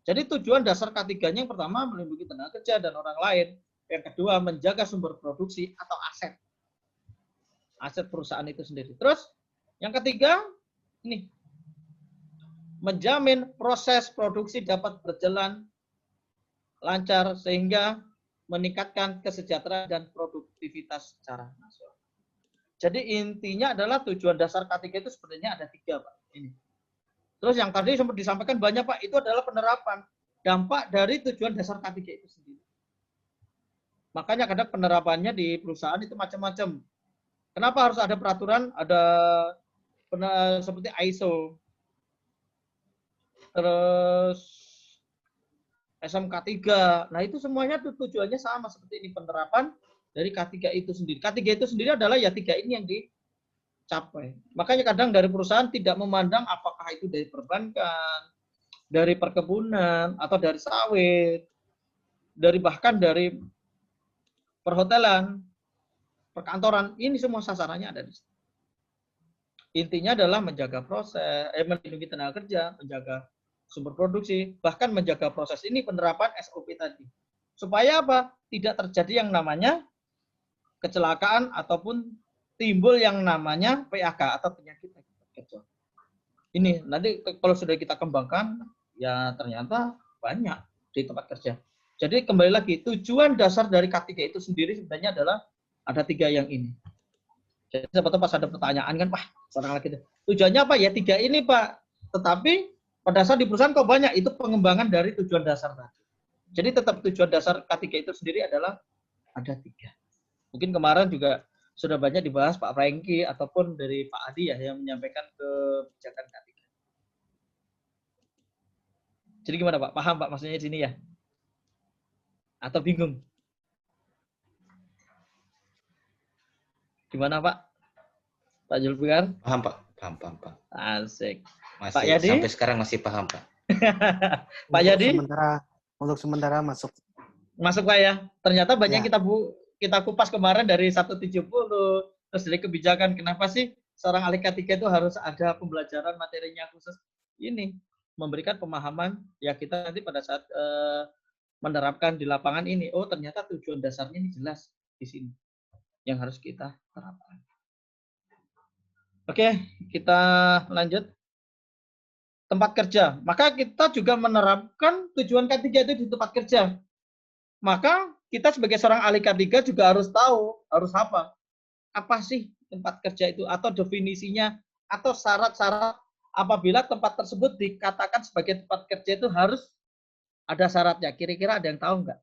Jadi tujuan dasar K3-nya yang pertama melindungi tenaga kerja dan orang lain. Yang kedua menjaga sumber produksi atau aset perusahaan itu sendiri. Terus yang ketiga ini menjamin proses produksi dapat berjalan lancar sehingga meningkatkan kesejahteraan dan produktivitas secara nasional. Jadi intinya adalah tujuan dasar K3 itu sebenarnya ada 3 Pak. Ini. Terus yang tadi sempat disampaikan banyak Pak, itu adalah penerapan dampak dari tujuan dasar K3 itu sendiri. Makanya kadang penerapannya di perusahaan itu macam-macam. Kenapa harus ada peraturan, ada seperti ISO, terus SMK 3. Nah, itu semuanya tujuannya sama seperti ini, penerapan dari K3 itu sendiri. K3 itu sendiri adalah ya 3 ini yang dicapai. Makanya kadang dari perusahaan tidak memandang apakah itu dari perbankan, dari perkebunan, atau dari sawit, bahkan dari perhotelan, perkantoran. Ini semua sasarannya ada di situ. Intinya adalah menjaga proses, melindungi tenaga kerja, menjaga sumber produksi, bahkan menjaga proses ini penerapan SOP tadi. Supaya apa? Tidak terjadi yang namanya kecelakaan ataupun timbul yang namanya PHK atau penyakit akibat kerja. Ini nanti kalau sudah kita kembangkan, ya ternyata banyak di tempat kerja. Jadi kembali lagi, tujuan dasar dari K3 itu sendiri sebenarnya adalah ada 3 yang ini. Jadi sebetulnya pas ada pertanyaan kan, Pak, seorang lagi tujuannya apa? Ya 3 ini, Pak. Tetapi pada saat di perusahaan kok banyak, itu pengembangan dari tujuan dasar tadi. Jadi tetap tujuan dasar K3 itu sendiri adalah ada 3. Mungkin kemarin juga sudah banyak dibahas Pak Franky ataupun dari Pak Adi ya yang menyampaikan kebijakan K3. Jadi gimana Pak? Paham Pak maksudnya di sini ya? Atau bingung? Gimana Pak? Pak Julfikar? Paham Pak, paham. Asik. Masih, Pak Yadi? sampai sekarang masih paham Pak. Pak Yadi? Untuk sementara masuk. Masuk Pak ya. Ternyata banyak Ya. kita kupas kemarin dari 170 terus dari kebijakan. Kenapa sih seorang ahli K3 itu harus ada pembelajaran materinya khusus? Ini memberikan pemahaman ya kita nanti pada saat menerapkan di lapangan ini. Oh ternyata tujuan dasarnya ini jelas di sini yang harus kita terapkan. Oke, kita lanjut. Tempat kerja. Maka kita juga menerapkan tujuan K3 itu di tempat kerja. Maka kita sebagai seorang ahli K3 juga harus tahu, harus apa? Apa sih tempat kerja itu? Atau definisinya, atau syarat-syarat apabila tempat tersebut dikatakan sebagai tempat kerja itu harus ada syaratnya. Kira-kira ada yang tahu nggak?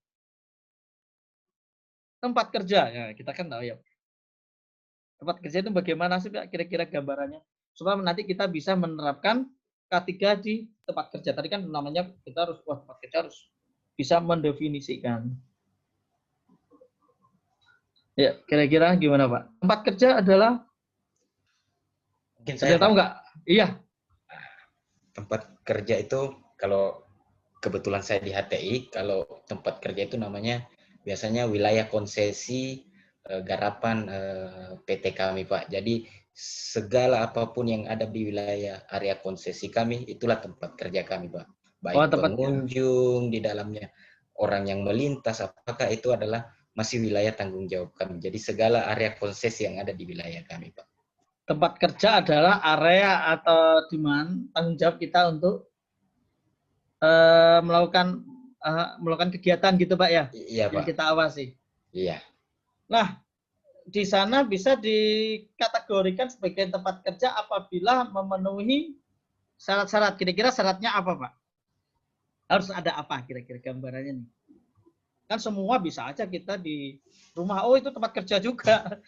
Tempat kerja, ya kita kan tahu ya. Tempat kerja itu bagaimana sih Pak? Kira-kira gambarannya? Supaya nanti kita bisa menerapkan K3 di tempat kerja. Tadi kan namanya kita harus, tempat kerja harus bisa mendefinisikan. Ya, kira-kira gimana Pak? Tempat kerja adalah, Mungkin saya tahu nggak? Iya. Tempat kerja itu, kalau kebetulan saya di HTI, kalau tempat kerja itu namanya biasanya wilayah konsesi garapan PT kami Pak. Jadi segala apapun yang ada di wilayah area konsesi kami, itulah tempat kerja kami Pak. Baik pengunjung di dalamnya, orang yang melintas, apakah itu adalah masih wilayah tanggung jawab kami. Jadi segala area konsesi yang ada di wilayah kami Pak. Tempat kerja adalah area atau di mana tanggung jawab kita untuk melakukan kegiatan gitu Pak ya? Iya Pak. Yang kita awasi. Iya. Nah, di sana bisa dikategorikan sebagai tempat kerja apabila memenuhi syarat-syarat. Kira-kira syaratnya apa Pak? Harus ada apa kira-kira gambarannya nih? Kan semua bisa aja kita di rumah, oh itu tempat kerja juga.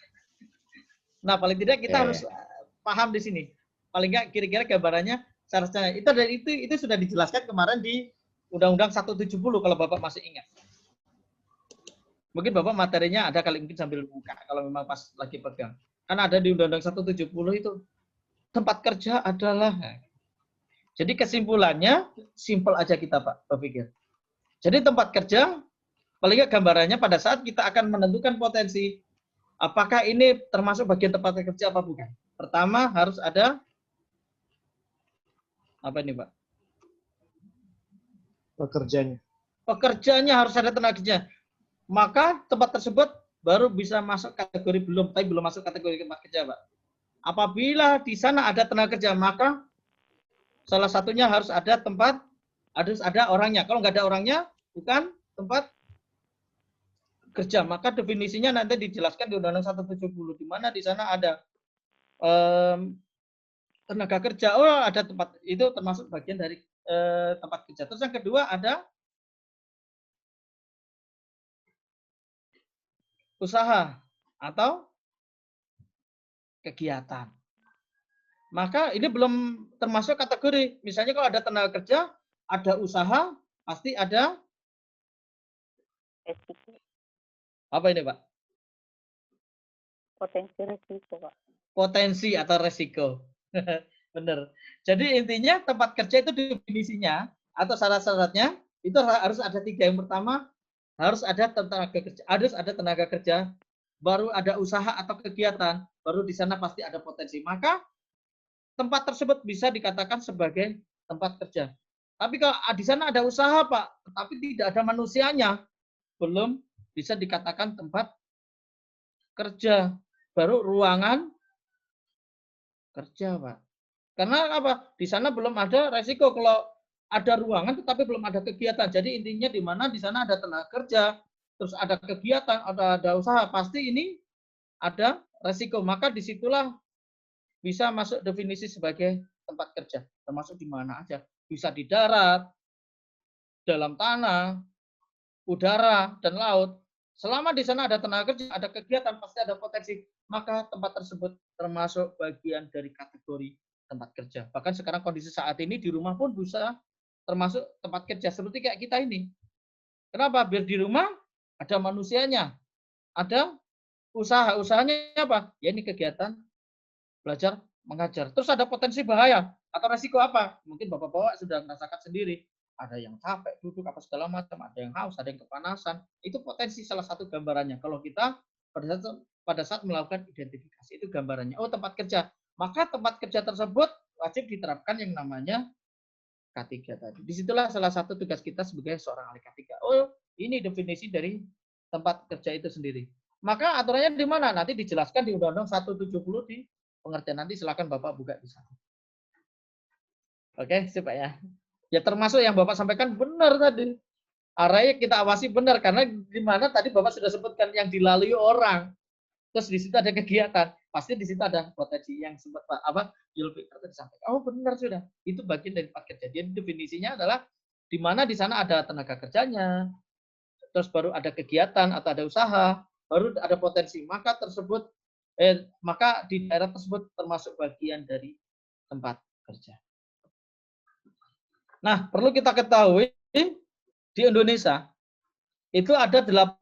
Nah, paling tidak kita harus paham di sini. Paling nggak kira-kira gambarannya syarat-syaratnya. Itu sudah dijelaskan kemarin di Undang-Undang 170 kalau Bapak masih ingat. Mungkin Bapak materinya ada kali, mungkin sambil buka kalau memang pas lagi pegang. Kan ada di Undang-Undang 170 itu tempat kerja adalah. Jadi kesimpulannya simpel aja kita Pak berpikir. Jadi tempat kerja paling nggak gambarannya pada saat kita akan menentukan potensi apakah ini termasuk bagian tempat kerja apa bukan. Pertama harus ada apa ini Pak? Pekerjanya. Pekerjanya harus ada tenaga kerja. Maka tempat tersebut baru bisa masuk kategori tapi belum masuk kategori tempat kerja, Pak. Apabila di sana ada tenaga kerja, maka salah satunya harus ada harus ada orangnya. Kalau nggak ada orangnya, bukan tempat kerja. Maka definisinya nanti dijelaskan di Undang-Undang 170, di mana di sana ada tenaga kerja. Oh, ada tempat itu termasuk bagian dari tempat kerja. Terus yang kedua ada usaha atau kegiatan. Maka ini belum termasuk kategori. Misalnya kalau ada tenaga kerja, ada usaha, pasti ada Resiko. Apa ini, Pak? Potensi resiko, Pak. Potensi atau resiko. Benar. Jadi intinya tempat kerja itu definisinya atau syarat-syaratnya itu harus ada 3. Yang pertama, harus ada tenaga kerja, baru ada usaha atau kegiatan, baru di sana pasti ada potensi. Maka tempat tersebut bisa dikatakan sebagai tempat kerja. Tapi kalau di sana ada usaha, Pak, tapi tidak ada manusianya, belum bisa dikatakan tempat kerja. Baru ruangan kerja, Pak. Karena apa? Di sana belum ada resiko kalau ada ruangan tetapi belum ada kegiatan. Jadi intinya di mana di sana ada tenaga kerja, terus ada kegiatan, ada usaha, pasti ini ada resiko. Maka disitulah bisa masuk definisi sebagai tempat kerja. Termasuk di mana aja. Bisa di darat, dalam tanah, udara, dan laut. Selama di sana ada tenaga kerja, ada kegiatan, pasti ada potensi. Maka tempat tersebut termasuk bagian dari kategori tempat kerja. Bahkan sekarang kondisi saat ini di rumah pun bisa termasuk tempat kerja. Seperti kayak kita ini. Kenapa? Biar di rumah ada manusianya. Ada usaha. Usahanya apa? Ya ini kegiatan belajar mengajar. Terus ada potensi bahaya atau resiko apa? Mungkin Bapak-bapak sudah merasakan sendiri. Ada yang capek, duduk, apa segala macam. Ada yang haus, ada yang kepanasan. Itu potensi salah satu gambarannya. Kalau kita pada saat melakukan identifikasi, itu gambarannya. Oh, tempat kerja. Maka tempat kerja tersebut wajib diterapkan yang namanya K3 tadi. Disitulah salah satu tugas kita sebagai seorang ahli K3. Oh, ini definisi dari tempat kerja itu sendiri. Maka aturannya di mana? Nanti dijelaskan di Undang-Undang 170 di pengertian. Nanti silakan Bapak buka di sana. Oke, sip Pak ya. Ya termasuk yang Bapak sampaikan benar tadi. Arahnya kita awasi benar karena di mana tadi Bapak sudah sebutkan yang dilalui orang. Terus di situ ada kegiatan, pasti di situ ada potensi yang sempat Yulfikar tadi sampaikan. Oh benar sudah, itu bagian dari tempat kerja. Jadi definisinya adalah di mana di sana ada tenaga kerjanya, terus baru ada kegiatan atau ada usaha, baru ada potensi. Maka di daerah tersebut termasuk bagian dari tempat kerja. Nah, perlu kita ketahui di Indonesia itu ada 8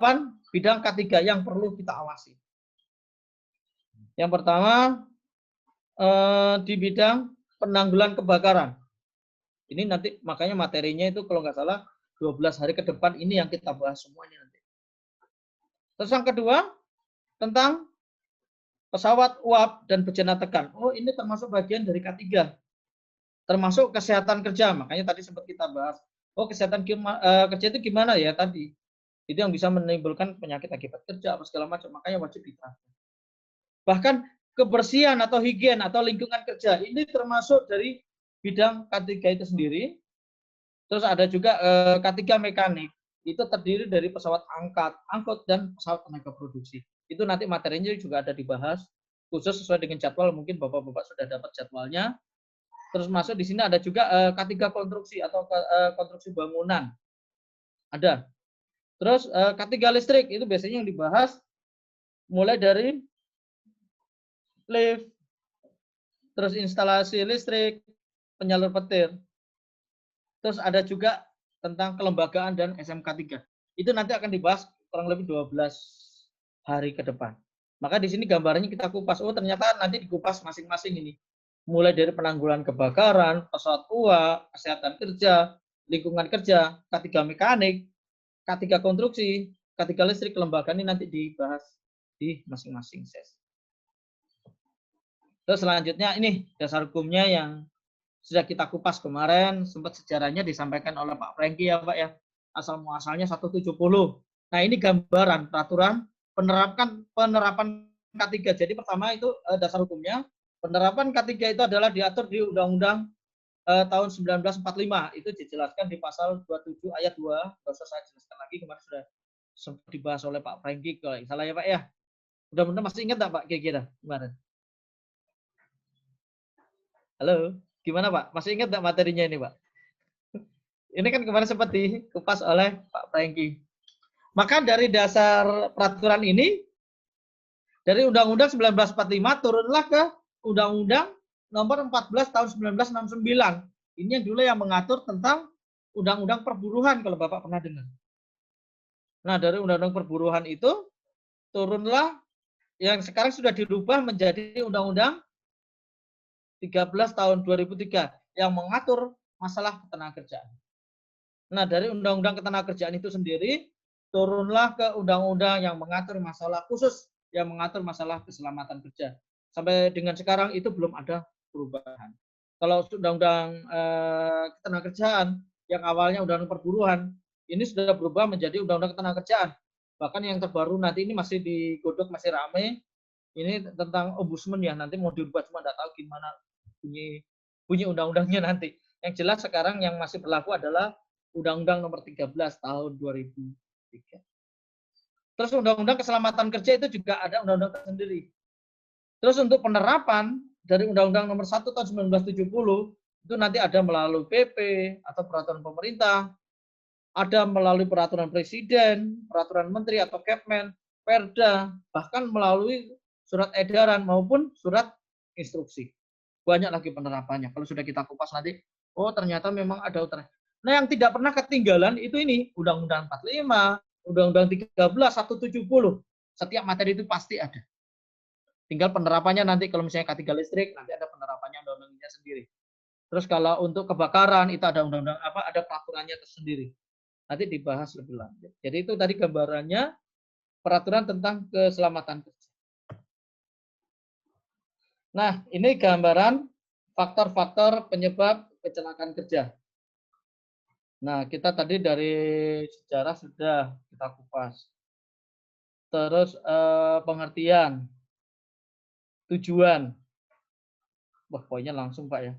bidang K3 yang perlu kita awasi. Yang pertama di bidang penanggulangan kebakaran. Ini nanti makanya materinya itu kalau nggak salah 12 hari ke depan ini yang kita bahas semuanya nanti. Terus yang kedua tentang pesawat uap dan bejana tekan. Oh ini termasuk bagian dari K3. Termasuk kesehatan kerja. Makanya tadi sempat kita bahas. Oh kesehatan kerja itu gimana ya tadi. Itu yang bisa menimbulkan penyakit akibat kerja apa segala macam. Makanya wajib diterapkan. Bahkan kebersihan atau higien atau lingkungan kerja ini termasuk dari bidang K3 itu sendiri. Terus ada juga K3 mekanik. Itu terdiri dari pesawat angkut dan pesawat tenaga produksi. Itu nanti materinya juga ada dibahas khusus sesuai dengan jadwal. Mungkin Bapak-bapak sudah dapat jadwalnya. Terus masuk di sini ada juga K3 konstruksi atau konstruksi bangunan. Ada. Terus K3 listrik itu biasanya yang dibahas mulai dari lift, terus instalasi listrik, penyalur petir. Terus ada juga tentang kelembagaan dan SMK 3. Itu nanti akan dibahas kurang lebih 12 hari ke depan. Maka di sini gambarnya kita kupas. Oh ternyata nanti dikupas masing-masing ini. Mulai dari penanggulangan kebakaran, pesawat uap, kesehatan kerja, lingkungan kerja, K3 mekanik, K3 konstruksi, K3 listrik, kelembagaan ini nanti dibahas di masing-masing sesi. Terus selanjutnya ini dasar hukumnya yang sudah kita kupas kemarin, sempat sejarahnya disampaikan oleh Pak Franky ya Pak ya. Asal muasalnya 170. Nah ini gambaran peraturan penerapan K3. Jadi pertama itu dasar hukumnya. Penerapan K3 itu adalah diatur di Undang-Undang tahun 1945. Itu dijelaskan di pasal 27 ayat 2. Nggak usah saya jelaskan lagi, kemarin sudah sempat dibahas oleh Pak Franky kalau salah ya Pak ya. Mudah-mudahan masih ingat Pak kira-kira kemarin. Halo, gimana Pak? Masih ingat nggak materinya ini Pak? Ini kan kemarin sempat dikupas oleh Pak Franky. Maka dari dasar peraturan ini, dari Undang-Undang 1945 turunlah ke Undang-Undang Nomor 14 Tahun 1969. Ini yang dulu yang mengatur tentang Undang-Undang Perburuhan kalau Bapak pernah dengar. Nah, dari undang-undang perburuan itu turunlah yang sekarang sudah dirubah menjadi undang-undang 13 tahun 2003 yang mengatur masalah ketenagakerjaan. Nah, dari undang-undang ketenagakerjaan itu sendiri turunlah ke undang-undang yang mengatur masalah khusus yang mengatur masalah keselamatan kerja. Sampai dengan sekarang itu belum ada perubahan. Kalau undang-undang ketenagakerjaan yang awalnya undang-undang perburuan, ini sudah berubah menjadi undang-undang ketenagakerjaan. Bahkan yang terbaru nanti ini masih digodok, masih rame. Ini tentang ombudsman ya, nanti mau dirubah cuma tidak tahu gimana bunyi undang-undangnya nanti. Yang jelas sekarang yang masih berlaku adalah Undang-Undang Nomor 13 Tahun 2003. Terus Undang-Undang Keselamatan Kerja itu juga ada undang-undang tersendiri. Terus untuk penerapan dari Undang-Undang Nomor 1 Tahun 1970 itu nanti ada melalui PP atau peraturan pemerintah, ada melalui peraturan presiden, peraturan menteri atau Kepmen, Perda, bahkan melalui surat edaran maupun surat instruksi. Banyak lagi penerapannya. Kalau sudah kita kupas nanti, oh ternyata memang ada utara. Nah, yang tidak pernah ketinggalan itu ini, Undang-Undang 45, Undang-Undang 13, 170. Setiap materi itu pasti ada. Tinggal penerapannya nanti kalau misalnya K3 listrik, nanti ada penerapannya undang-undangnya sendiri. Terus kalau untuk kebakaran itu ada undang-undang apa, ada peraturannya tersendiri. Nanti dibahas lebih lanjut. Jadi itu tadi gambarannya peraturan tentang keselamatan kerja. Nah, ini gambaran faktor-faktor penyebab kecelakaan kerja. Nah, kita tadi dari sejarah sudah kita kupas. Terus pengertian, tujuan. Wah, poinnya langsung Pak ya.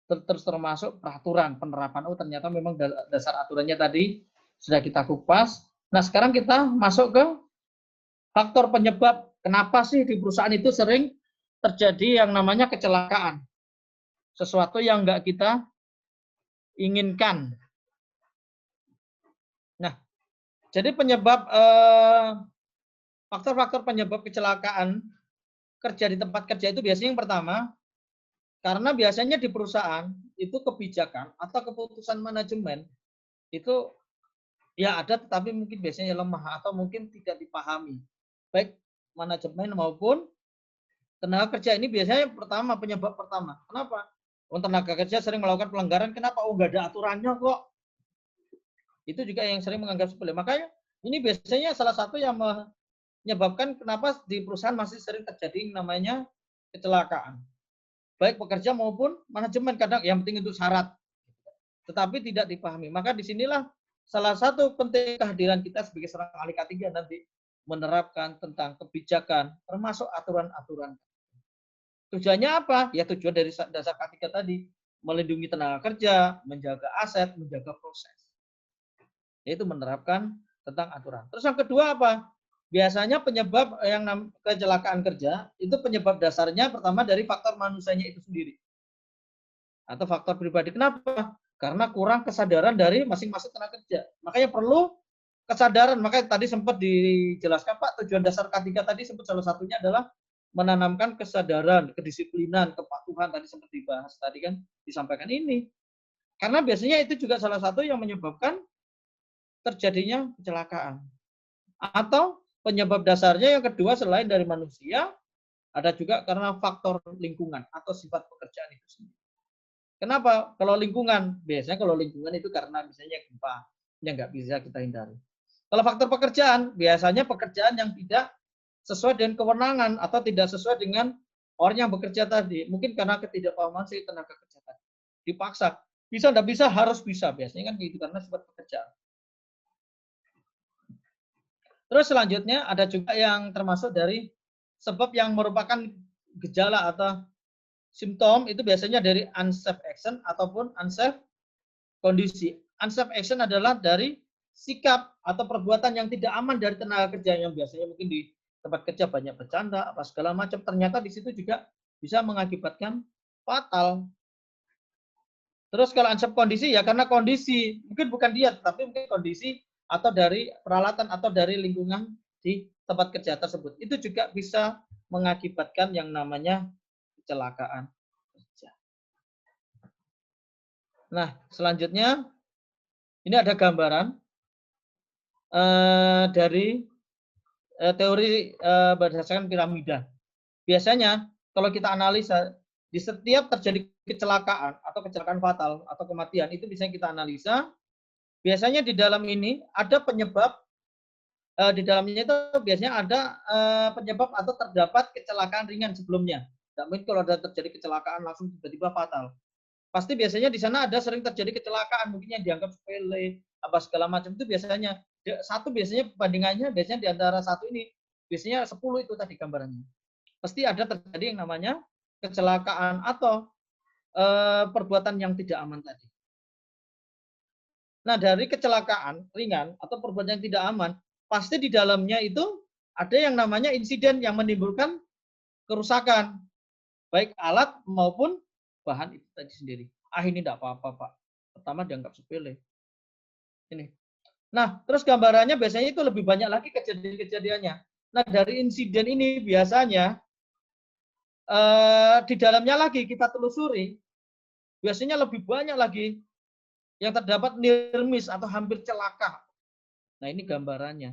Terus termasuk peraturan, penerapan. Oh, ternyata memang dasar aturannya tadi sudah kita kupas. Nah, sekarang kita masuk ke faktor penyebab. Kenapa sih di perusahaan itu sering terjadi yang namanya kecelakaan? Sesuatu yang nggak kita inginkan. Nah, jadi penyebab faktor-faktor penyebab kecelakaan kerja di tempat kerja itu biasanya yang pertama, karena biasanya di perusahaan itu kebijakan atau keputusan manajemen itu ya ada, tetapi mungkin biasanya lemah atau mungkin tidak dipahami. Baik manajemen maupun tenaga kerja ini biasanya pertama, penyebab pertama. Kenapa? Tenaga kerja sering melakukan pelanggaran, kenapa? Oh, nggak ada aturannya kok. Itu juga yang sering menganggap sepele. Makanya ini biasanya salah satu yang menyebabkan kenapa di perusahaan masih sering terjadi namanya kecelakaan. Baik pekerja maupun manajemen, kadang yang penting itu syarat. Tetapi tidak dipahami. Maka disinilah salah satu penting kehadiran kita sebagai seorang ahli K3 nanti menerapkan tentang kebijakan, termasuk aturan-aturan. Tujuannya apa? Ya tujuan dari dasar K3 tadi, melindungi tenaga kerja, menjaga aset, menjaga proses. Yaitu menerapkan tentang aturan. Terus yang kedua apa? Biasanya penyebab yang kecelakaan kerja, itu penyebab dasarnya pertama dari faktor manusianya itu sendiri. Atau faktor pribadi. Kenapa? Karena kurang kesadaran dari masing-masing tenaga kerja. Makanya perlu kesadaran. Makanya tadi sempat dijelaskan Pak, tujuan dasar K3 tadi sempat salah satunya adalah menanamkan kesadaran, kedisiplinan, kepatuhan, tadi sempat dibahas, tadi kan disampaikan ini. Karena biasanya itu juga salah satu yang menyebabkan terjadinya kecelakaan. Atau penyebab dasarnya yang kedua selain dari manusia, ada juga karena faktor lingkungan atau sifat pekerjaan itu sendiri. Kenapa? Kalau lingkungan, biasanya kalau lingkungan itu karena misalnya gempa, yang nggak bisa kita hindari. Kalau faktor pekerjaan, biasanya pekerjaan yang tidak sesuai dengan kewenangan atau tidak sesuai dengan orang yang bekerja tadi. Mungkin karena ketidakpahaman si tenaga kerja tadi. Dipaksa. Bisa, tidak bisa, harus bisa. Biasanya kan gitu, karena sifat pekerjaan. Terus selanjutnya ada juga yang termasuk dari sebab yang merupakan gejala atau simptom itu biasanya dari unsafe action ataupun unsafe kondisi. Unsafe action adalah dari sikap atau perbuatan yang tidak aman dari tenaga kerja yang biasanya mungkin di tempat kerja banyak bercanda, apa segala macam. Ternyata di situ juga bisa mengakibatkan fatal. Terus kalau unsafe kondisi ya karena kondisi, mungkin bukan dia, tapi mungkin kondisi atau dari peralatan atau dari lingkungan di tempat kerja tersebut. Itu juga bisa mengakibatkan yang namanya kecelakaan kerja. Nah, selanjutnya ini ada gambaran dari teori berdasarkan piramida. Biasanya kalau kita analisa di setiap terjadi kecelakaan atau kecelakaan fatal atau kematian itu bisa kita analisa. Biasanya di dalam ini ada penyebab, di dalamnya itu biasanya ada penyebab atau terdapat kecelakaan ringan sebelumnya. Tidak mungkin kalau ada terjadi kecelakaan langsung tiba-tiba fatal. Pasti biasanya di sana ada sering terjadi kecelakaan, mungkin yang dianggap sepele, apa segala macam itu biasanya. Satu biasanya bandingannya biasanya di antara satu ini, biasanya 10 itu tadi gambarannya. Pasti ada terjadi yang namanya kecelakaan atau perbuatan yang tidak aman tadi. Nah, dari kecelakaan ringan atau perbuatan yang tidak aman, pasti di dalamnya itu ada yang namanya insiden yang menimbulkan kerusakan, baik alat maupun bahan itu tadi sendiri. Ini tidak apa-apa, Pak. Pertama dianggap sepele. Ini. Nah, terus gambarannya biasanya itu lebih banyak lagi kejadian-kejadiannya. Nah, dari insiden ini biasanya di dalamnya lagi kita telusuri, biasanya lebih banyak lagi yang terdapat near miss atau hampir celaka. Nah, ini gambarannya.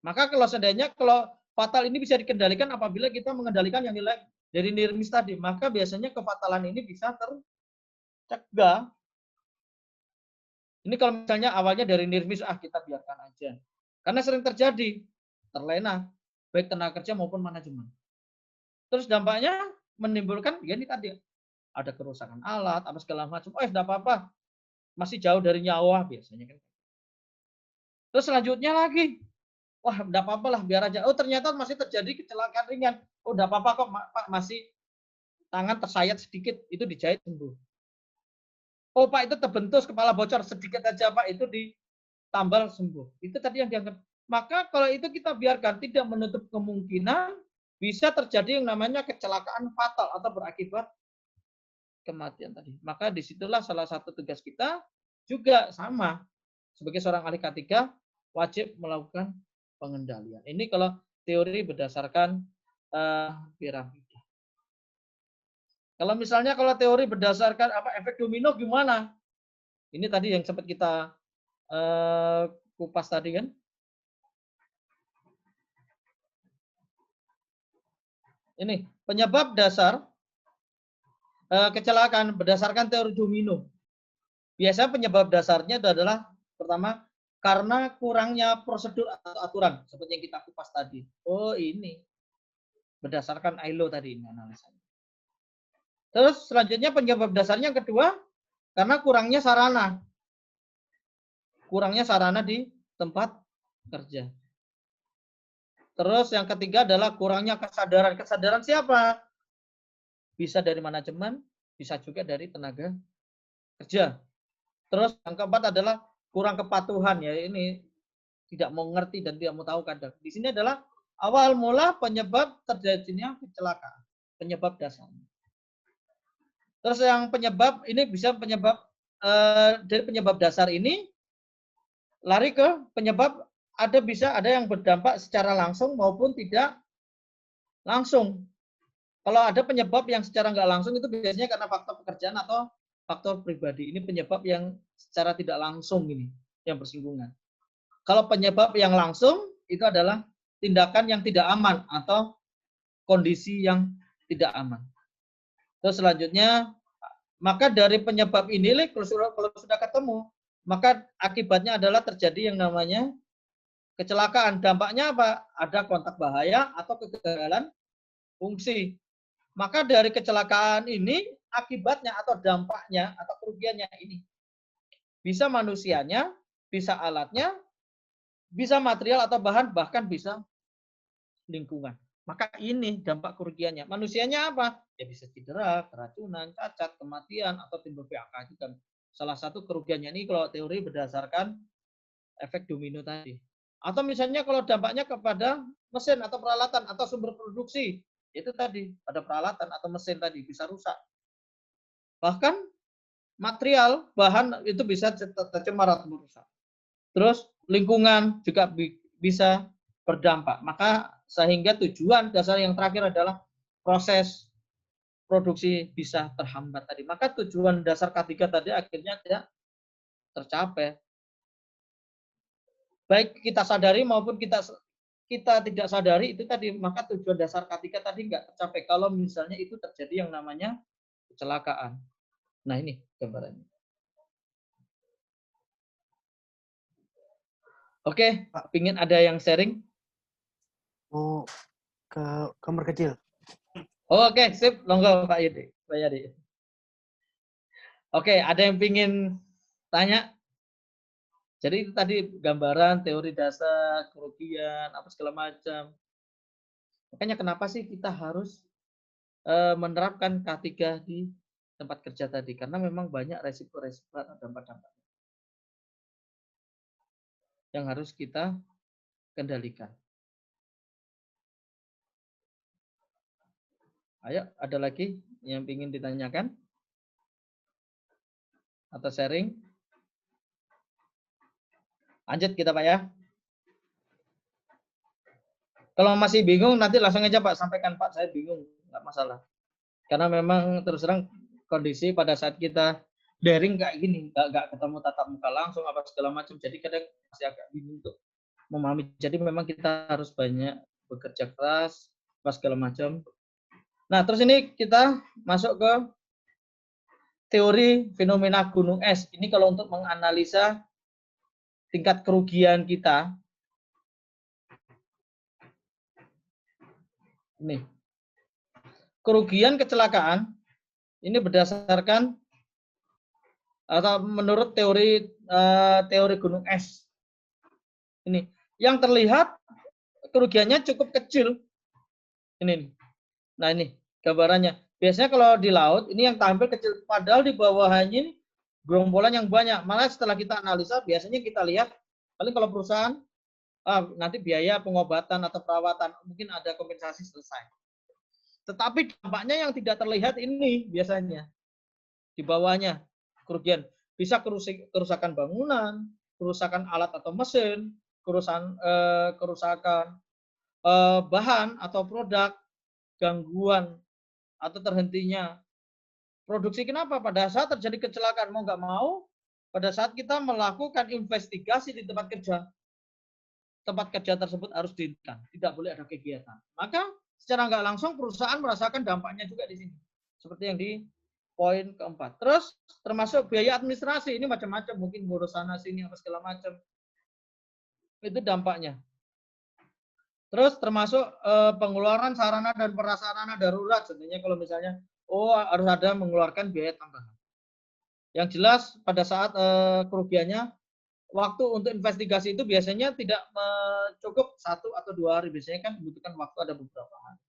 Maka kalau seandainya kalau fatal ini bisa dikendalikan apabila kita mengendalikan yang nilai dari near miss tadi, maka biasanya kefatalan ini bisa tercegah. Ini kalau misalnya awalnya dari near miss, kita biarkan aja. Karena sering terjadi, terlena, baik tenaga kerja maupun manajemen. Terus dampaknya menimbulkan, ya ini tadi, ada kerusakan alat, apa segala macam. Tidak apa-apa, masih jauh dari nyawa biasanya kan. Terus selanjutnya lagi, tidak apa-apa lah, biar aja. Ternyata masih terjadi kecelakaan ringan. Tidak apa-apa kok, Pak, masih tangan tersayat sedikit, itu dijahit sembuh. Pak, itu terbentus, kepala bocor sedikit aja, Pak, itu ditambal sembuh. Itu tadi yang dianggap. Maka kalau itu kita biarkan, tidak menutup kemungkinan bisa terjadi yang namanya kecelakaan fatal atau berakibat kematian tadi. Maka disitulah salah satu tugas kita juga sama. Sebagai seorang ahli K3, wajib melakukan pengendalian. Ini kalau teori berdasarkan piramida. Kalau misalnya kalau teori berdasarkan efek domino gimana? Ini tadi yang sempat kita kupas tadi kan. Ini penyebab dasar kecelakaan berdasarkan teori domino. Biasanya penyebab dasarnya adalah pertama karena kurangnya prosedur atau aturan seperti yang kita kupas tadi. Ini berdasarkan ILO tadi ini analisanya. Terus selanjutnya penyebab dasarnya yang kedua karena kurangnya sarana. Kurangnya sarana di tempat kerja. Terus yang ketiga adalah kurangnya kesadaran. Kesadaran siapa? Bisa dari manajemen, bisa juga dari tenaga kerja. Terus yang keempat adalah kurang kepatuhan, ya ini tidak mau ngerti dan tidak mau tahu kadang. Di sini adalah awal mula penyebab terjadinya kecelakaan, penyebab dasarnya. Terus yang penyebab ini bisa penyebab dari penyebab dasar ini lari ke penyebab bisa ada yang berdampak secara langsung maupun tidak langsung. Kalau ada penyebab yang secara nggak langsung itu biasanya karena faktor pekerjaan atau faktor pribadi. Ini penyebab yang secara tidak langsung ini yang bersinggungan. Kalau penyebab yang langsung itu adalah tindakan yang tidak aman atau kondisi yang tidak aman. Terus selanjutnya, maka dari penyebab ini kalau sudah ketemu, maka akibatnya adalah terjadi yang namanya kecelakaan. Dampaknya apa? Ada kontak bahaya atau kegagalan fungsi. Maka dari kecelakaan ini akibatnya atau dampaknya atau kerugiannya ini bisa manusianya, bisa alatnya, bisa material atau bahan, bahkan bisa lingkungan. Maka ini dampak kerugiannya. Manusianya apa? Ya bisa cedera, keracunan, cacat, kematian, atau timbul PHK juga. Salah satu kerugiannya ini kalau teori berdasarkan efek domino tadi. Atau misalnya kalau dampaknya kepada mesin atau peralatan atau sumber produksi, itu tadi pada peralatan atau mesin tadi bisa rusak. Bahkan material, bahan itu bisa tercemar atau merusak. Terus lingkungan juga bisa berdampak. Maka sehingga tujuan dasar yang terakhir adalah proses produksi bisa terhambat tadi. Maka tujuan dasar K3 tadi akhirnya tidak tercapai. baik kita sadari maupun kita tidak sadari itu tadi, maka tujuan dasar K3 tadi nggak tercapai kalau misalnya itu terjadi yang namanya kecelakaan. Nah, ini gambarannya. Oke, pingin ada yang sharing? Oh, ke kamar kecil. Oh, oke, sip. Longgo Pak Yudi. Pak Yadi. Oke, ada yang pingin tanya? Jadi itu tadi gambaran, teori dasar, kerugian, apa segala macam. Makanya kenapa sih kita harus menerapkan K3 di tempat kerja tadi? Karena memang banyak resiko-resiko atau dampak-dampak yang harus kita kendalikan. Ayo, ada lagi yang ingin ditanyakan? Atau sharing? Lanjut kita Pak ya. Kalau masih bingung, nanti langsung aja Pak, sampaikan Pak, saya bingung, nggak masalah. Karena memang terus terang kondisi pada saat kita daring kayak gini, nggak ketemu tatap muka langsung, apa segala macam, jadi kadang masih agak bingung untuk memahami. Jadi memang kita harus banyak bekerja keras, apa segala macam. Nah, terus ini kita masuk ke teori fenomena gunung es. Ini kalau untuk menganalisa tingkat kerugian kita. Nih. Kerugian kecelakaan ini berdasarkan atau menurut teori gunung es. Ini yang terlihat kerugiannya cukup kecil. Ini. Nah, ini gambarannya. Biasanya kalau di laut ini yang tampil kecil, padahal di bawahnya ini gerombolan yang banyak. Malah setelah kita analisa biasanya kita lihat paling kalau perusahaan nanti biaya pengobatan atau perawatan mungkin ada kompensasi selesai. Tetapi dampaknya yang tidak terlihat ini biasanya di bawahnya kerugian, bisa kerusakan bangunan, kerusakan alat atau mesin, kerusakan bahan atau produk, gangguan atau terhentinya produksi. Kenapa? Pada saat terjadi kecelakaan mau nggak mau, pada saat kita melakukan investigasi di tempat kerja tersebut harus dihentikan, tidak boleh ada kegiatan. Maka secara nggak langsung perusahaan merasakan dampaknya juga di sini. Seperti yang di poin keempat. Terus termasuk biaya administrasi, ini macam-macam, mungkin ngurus sana sini apa segala macam. Itu dampaknya. Terus termasuk pengeluaran sarana dan prasarana darurat. Sebenarnya kalau misalnya harus ada mengeluarkan biaya tambahan. Yang jelas pada saat kerugiannya, waktu untuk investigasi itu biasanya tidak cukup 1 atau 2 hari. Biasanya kan membutuhkan waktu ada beberapa hari.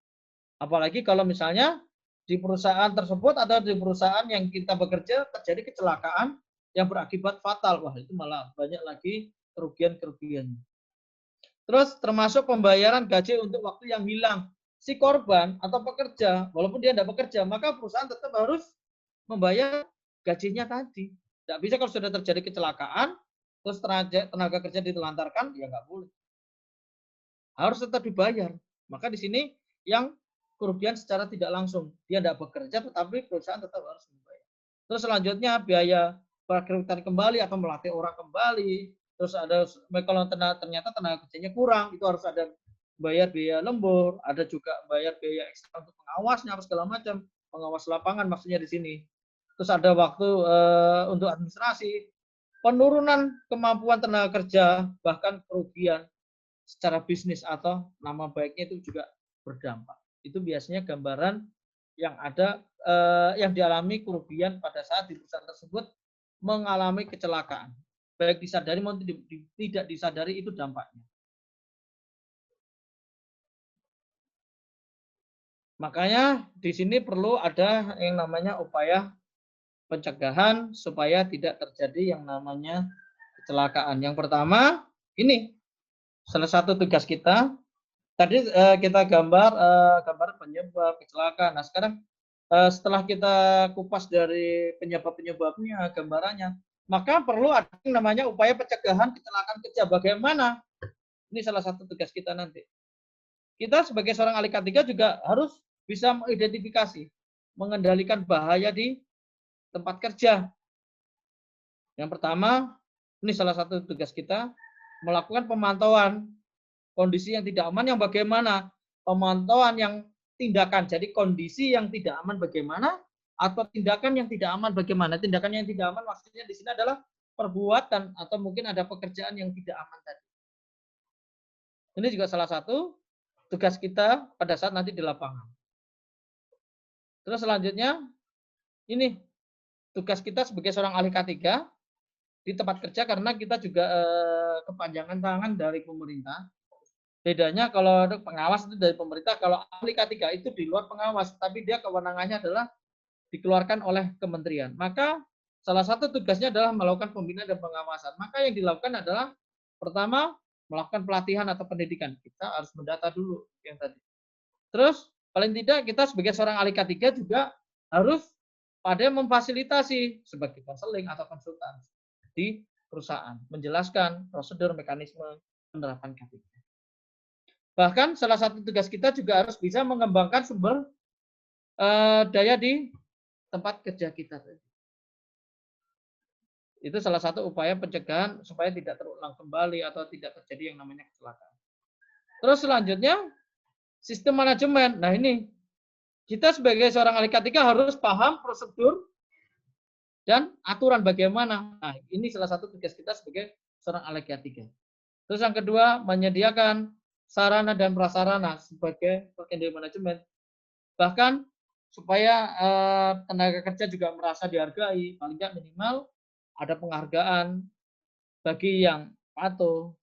Apalagi kalau misalnya di perusahaan tersebut atau di perusahaan yang kita bekerja terjadi kecelakaan yang berakibat fatal. Wah, itu malah banyak lagi kerugian-kerugiannya. Terus termasuk pembayaran gaji untuk waktu yang hilang. Si korban atau pekerja, walaupun dia tidak bekerja, maka perusahaan tetap harus membayar gajinya tadi. Tidak bisa kalau sudah terjadi kecelakaan, terus tenaga kerja ditelantarkan, ya nggak boleh. Harus tetap dibayar. Maka di sini yang kerugian secara tidak langsung. Dia tidak bekerja, tetapi perusahaan tetap harus membayar. Terus selanjutnya biaya perekrutan kembali atau melatih orang kembali. Terus ada kalau ternyata tenaga kerjanya kurang, itu harus ada bayar biaya lembur, ada juga bayar biaya ekstra untuk pengawasnya, apa segala macam, pengawas lapangan maksudnya di sini. Terus ada waktu untuk administrasi, penurunan kemampuan tenaga kerja, bahkan kerugian secara bisnis atau nama baiknya itu juga berdampak. Itu biasanya gambaran yang ada yang dialami kerugian pada saat di perusahaan tersebut mengalami kecelakaan. Baik disadari maupun tidak disadari itu dampaknya. Makanya di sini perlu ada yang namanya upaya pencegahan supaya tidak terjadi yang namanya kecelakaan. Yang pertama, ini salah satu tugas kita. Tadi kita gambar penyebab kecelakaan. Nah, sekarang setelah kita kupas dari penyebab-penyebabnya, gambarannya, maka perlu ada yang namanya upaya pencegahan kecelakaan kerja. Bagaimana? Ini salah satu tugas kita nanti. Kita sebagai seorang ahli K3 juga harus bisa mengidentifikasi, mengendalikan bahaya di tempat kerja. Yang pertama, ini salah satu tugas kita, melakukan pemantauan kondisi yang tidak aman yang bagaimana, pemantauan yang tindakan. Jadi kondisi yang tidak aman bagaimana atau tindakan yang tidak aman bagaimana. Tindakan yang tidak aman maksudnya di sini adalah perbuatan atau mungkin ada pekerjaan yang tidak aman tadi. Ini juga salah satu tugas kita pada saat nanti di lapangan. Terus selanjutnya ini tugas kita sebagai seorang ahli K3 di tempat kerja karena kita juga kepanjangan tangan dari pemerintah. Bedanya kalau pengawas itu dari pemerintah, kalau ahli K3 itu di luar pengawas, tapi dia kewenangannya adalah dikeluarkan oleh kementerian. Maka salah satu tugasnya adalah melakukan pembinaan dan pengawasan. Maka yang dilakukan adalah pertama melakukan pelatihan atau pendidikan. Kita harus mendata dulu yang tadi. Terus paling tidak kita sebagai seorang ahli K3 juga harus pada memfasilitasi sebagai konseling atau konsultan di perusahaan, menjelaskan prosedur mekanisme penerapan K3. Bahkan salah satu tugas kita juga harus bisa mengembangkan sumber daya di tempat kerja kita. Itu salah satu upaya pencegahan supaya tidak terulang kembali atau tidak terjadi yang namanya kecelakaan. Terus selanjutnya, sistem manajemen. Nah ini, kita sebagai seorang ahli K3 harus paham prosedur dan aturan bagaimana. Nah ini salah satu tugas kita sebagai seorang ahli K3. Terus yang kedua, menyediakan sarana dan prasarana sebagai bagian dari manajemen. Bahkan supaya tenaga kerja juga merasa dihargai, paling tidak minimal ada penghargaan bagi yang patuh.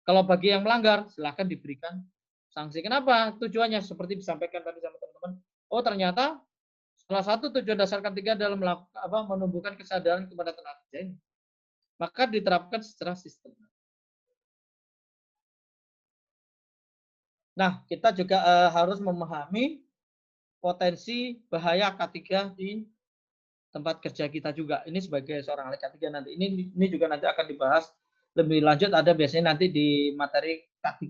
Kalau bagi yang melanggar, silakan diberikan sanksi. Kenapa? Tujuannya seperti disampaikan tadi sama teman-teman. Oh ternyata salah satu tujuan dasar K3 dalam menumbuhkan kesadaran kepada tenaga kerja ini. Maka diterapkan secara sistem. Nah, kita juga harus memahami potensi bahaya K3 di tempat kerja kita juga. Ini sebagai seorang ahli K3 nanti. Ini juga nanti akan dibahas lebih lanjut. Ada biasanya nanti di materi K3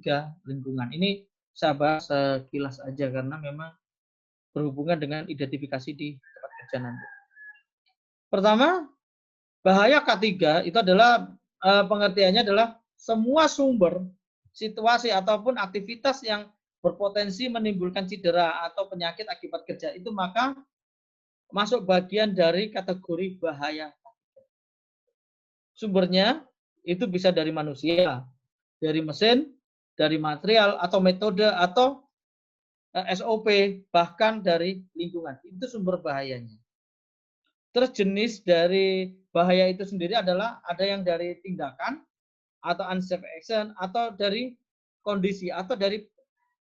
lingkungan. Ini saya bahas sekilas aja karena memang berhubungan dengan identifikasi di tempat kerja nanti. Pertama, bahaya K3 itu adalah pengertiannya adalah semua sumber situasi ataupun aktivitas yang berpotensi menimbulkan cedera atau penyakit akibat kerja itu maka masuk bagian dari kategori bahaya. Sumbernya itu bisa dari manusia, dari mesin, dari material atau metode atau SOP, bahkan dari lingkungan. Itu sumber bahayanya. Terus jenis dari bahaya itu sendiri adalah ada yang dari tindakan atau unsafe action atau dari kondisi atau dari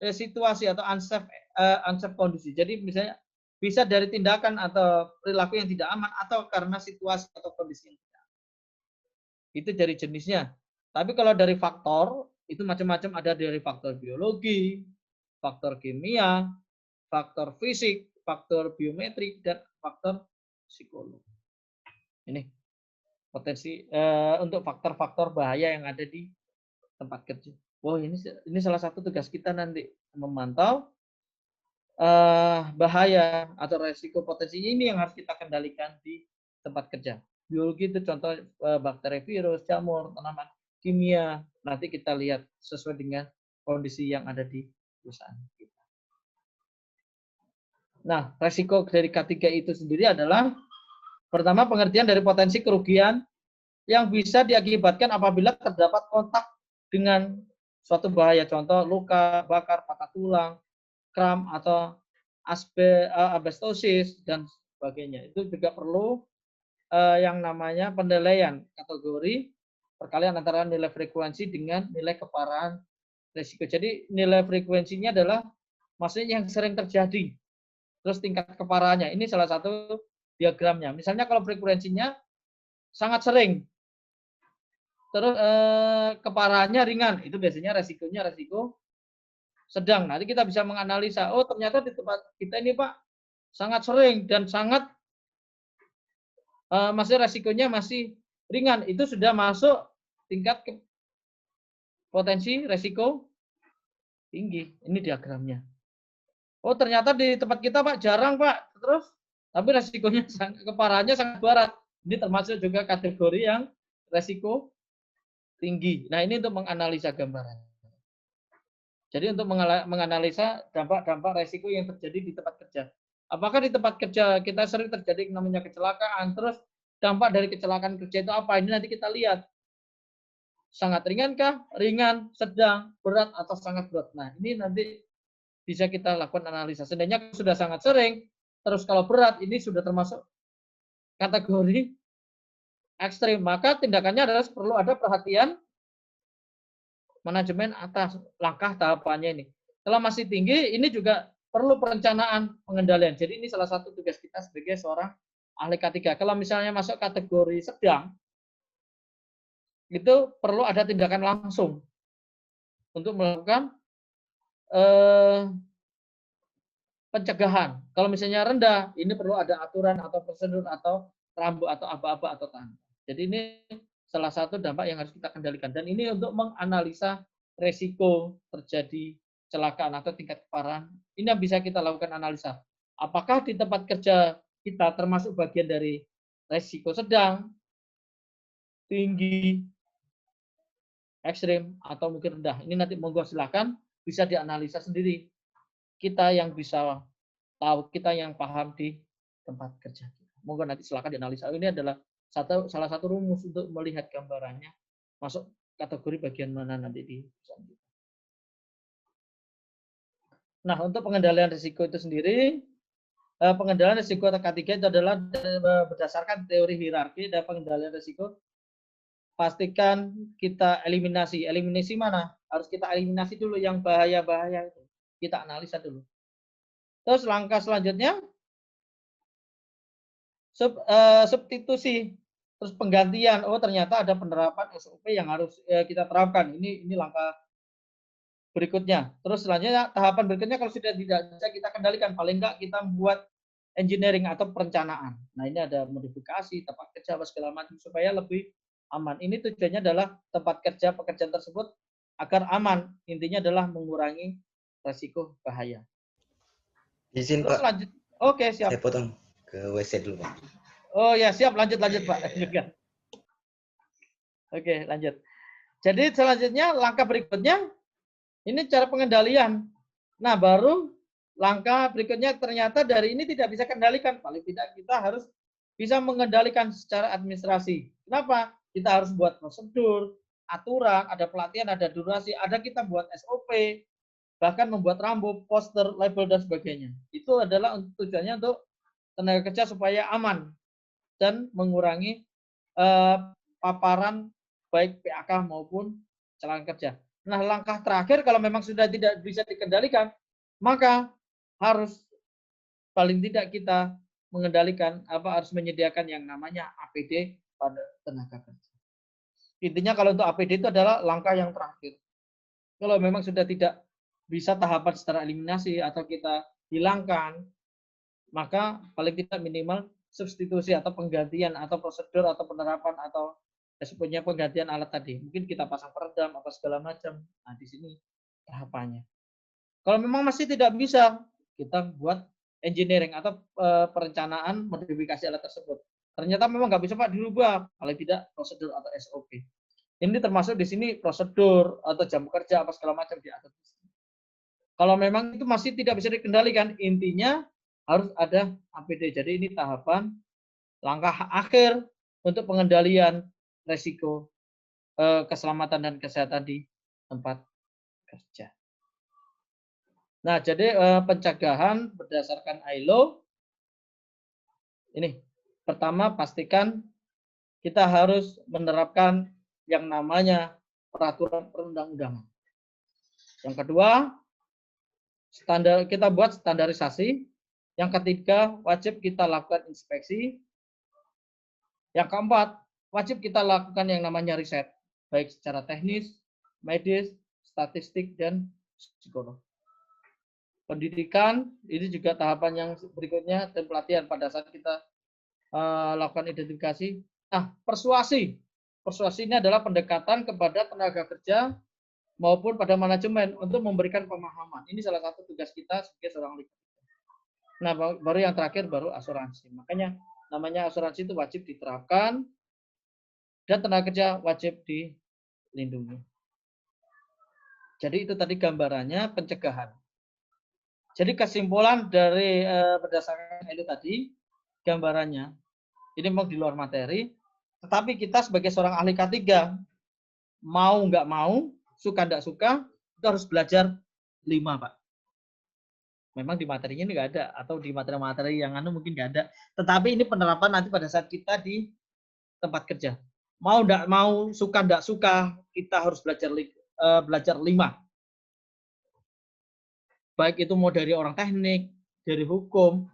situasi atau unsafe kondisi. Jadi misalnya bisa dari tindakan atau perilaku yang tidak aman atau karena situasi atau kondisi yang tidak aman. Itu dari jenisnya. Tapi kalau dari faktor itu macam-macam, ada dari faktor biologi, faktor kimia, faktor fisik, faktor biometrik dan faktor psikologi. Ini potensi untuk faktor-faktor bahaya yang ada di tempat kerja. Wow, ini salah satu tugas kita nanti memantau bahaya atau resiko potensinya ini yang harus kita kendalikan di tempat kerja. Biologi itu contoh bakteri, virus, jamur, tanaman, kimia. Nanti kita lihat sesuai dengan kondisi yang ada di perusahaan kita. Nah, resiko dari K3 itu sendiri adalah pertama, pengertian dari potensi kerugian yang bisa diakibatkan apabila terdapat kontak dengan suatu bahaya. Contoh, luka, bakar, patah tulang, kram, atau asbestosis, dan sebagainya. Itu juga perlu yang namanya penilaian kategori perkalian antara nilai frekuensi dengan nilai keparahan risiko. Jadi nilai frekuensinya adalah maksudnya yang sering terjadi. Terus tingkat keparahannya. Ini salah satu diagramnya. Misalnya kalau frekuensinya sangat sering, terus keparahannya ringan, itu biasanya resikonya resiko sedang. Nanti kita bisa menganalisa, oh ternyata di tempat kita ini Pak sangat sering dan sangat masih resikonya masih ringan. Itu sudah masuk tingkat potensi resiko tinggi. Ini diagramnya. Oh ternyata di tempat kita Pak jarang Pak, terus tapi resikonya keparahannya sangat berat. Ini termasuk juga kategori yang resiko tinggi. Nah, ini untuk menganalisa gambaran. Jadi untuk menganalisa dampak-dampak resiko yang terjadi di tempat kerja. Apakah di tempat kerja kita sering terjadi namanya kecelakaan, terus dampak dari kecelakaan kerja itu apa? Ini nanti kita lihat. Sangat ringankah? Ringan, sedang, berat, atau sangat berat. Nah, ini nanti bisa kita lakukan analisa. Seandainya sudah sangat sering, terus kalau berat, ini sudah termasuk kategori ekstrim. Maka tindakannya adalah perlu ada perhatian manajemen atas langkah tahapannya ini. Kalau masih tinggi, ini juga perlu perencanaan pengendalian. Jadi ini salah satu tugas kita sebagai seorang ahli K3. Kalau misalnya masuk kategori sedang, itu perlu ada tindakan langsung untuk melakukan pencegahan. Kalau misalnya rendah, ini perlu ada aturan atau prosedur atau rambu atau apa-apa atau tanda. Jadi ini salah satu dampak yang harus kita kendalikan. Dan ini untuk menganalisa resiko terjadi kecelakaan atau tingkat keparahan. Ini yang bisa kita lakukan analisa. Apakah di tempat kerja kita termasuk bagian dari resiko sedang, tinggi, ekstrim, atau mungkin rendah. Ini nanti monggo silakan bisa dianalisa sendiri. Kita yang bisa tahu, kita yang paham di tempat kerja. Monggo nanti silakan dianalisa. Ini adalah salah satu rumus untuk melihat gambarannya masuk kategori bagian mana nanti di perusahaan kita. Nah, untuk pengendalian risiko itu sendiri, pengendalian risiko K3 itu adalah berdasarkan teori hierarki dan pengendalian risiko. Pastikan kita eliminasi. Eliminasi mana? Harus kita eliminasi dulu yang bahaya-bahaya itu. Kita analisa dulu. Terus langkah selanjutnya, substitusi. Terus penggantian. Oh, ternyata ada penerapan SOP yang harus kita terapkan. Ini langkah berikutnya. Terus selanjutnya, tahapan berikutnya kalau sudah tidak bisa kita kendalikan, paling enggak kita membuat engineering atau perencanaan. Nah, ini ada modifikasi, tempat kerja, segala macam, supaya lebih aman. Ini tujuannya adalah tempat kerja pekerjaan tersebut agar aman. Intinya adalah mengurangi resiko bahaya. Izin terus Pak. Lanjut. Oke, siap. Saya potong ke WC dulu Pak. Oh ya, siap. Lanjut Pak. Juga. Oke, lanjut. Jadi selanjutnya langkah berikutnya ini cara pengendalian. Nah, baru langkah berikutnya ternyata dari ini tidak bisa kendalikan. Paling tidak kita harus bisa mengendalikan secara administrasi. Kenapa? Kita harus buat prosedur, aturan, ada pelatihan, ada durasi, ada kita buat SOP, bahkan membuat rambu, poster, label, dan sebagainya. Itu adalah tujuannya untuk tenaga kerja supaya aman dan mengurangi paparan baik PHK maupun kecelakaan kerja. Nah, langkah terakhir kalau memang sudah tidak bisa dikendalikan, maka harus paling tidak kita mengendalikan harus menyediakan yang namanya APD pada tenaga kerja. Intinya kalau untuk APD itu adalah langkah yang terakhir. Kalau memang sudah tidak bisa tahapan secara eliminasi atau kita hilangkan, maka paling tidak minimal substitusi atau penggantian atau prosedur atau penerapan atau punya penggantian alat tadi. Mungkin kita pasang peredam apa segala macam. Nah, di sini tahapannya. Kalau memang masih tidak bisa, kita buat engineering atau perencanaan modifikasi alat tersebut. Ternyata memang nggak bisa Pak dirubah, paling tidak prosedur atau SOP. Ini termasuk di sini prosedur atau jam kerja apa segala macam diatur. Kalau memang itu masih tidak bisa dikendalikan, intinya harus ada APD. Jadi ini tahapan langkah akhir untuk pengendalian resiko keselamatan dan kesehatan di tempat kerja. Nah, jadi pencegahan berdasarkan ILO ini pertama pastikan kita harus menerapkan yang namanya peraturan perundang-undangan. Yang kedua, kita buat standarisasi. Yang ketiga, wajib kita lakukan inspeksi. Yang keempat, wajib kita lakukan yang namanya riset, baik secara teknis, medis, statistik, dan psikolog. Pendidikan, ini juga tahapan yang berikutnya, dan pelatihan pada saat kita lakukan identifikasi. Nah, persuasi. Persuasi ini adalah pendekatan kepada tenaga kerja maupun pada manajemen untuk memberikan pemahaman. Ini salah satu tugas kita sebagai seorang leader. Nah, baru yang terakhir baru asuransi. Makanya namanya asuransi itu wajib diterapkan dan tenaga kerja wajib lindungi. Jadi itu tadi gambarannya pencegahan. Jadi kesimpulan dari berdasarkan itu tadi, gambarannya, ini mau di luar materi, tetapi kita sebagai seorang ahli K3, mau nggak mau, suka nggak suka, kita harus belajar 5, Pak. Memang di materinya ini nggak ada, atau di materi-materi yang mungkin nggak ada. Tetapi ini penerapan nanti pada saat kita di tempat kerja. Mau nggak mau, suka nggak suka, kita harus belajar 5. Baik itu mau dari orang teknik, dari hukum,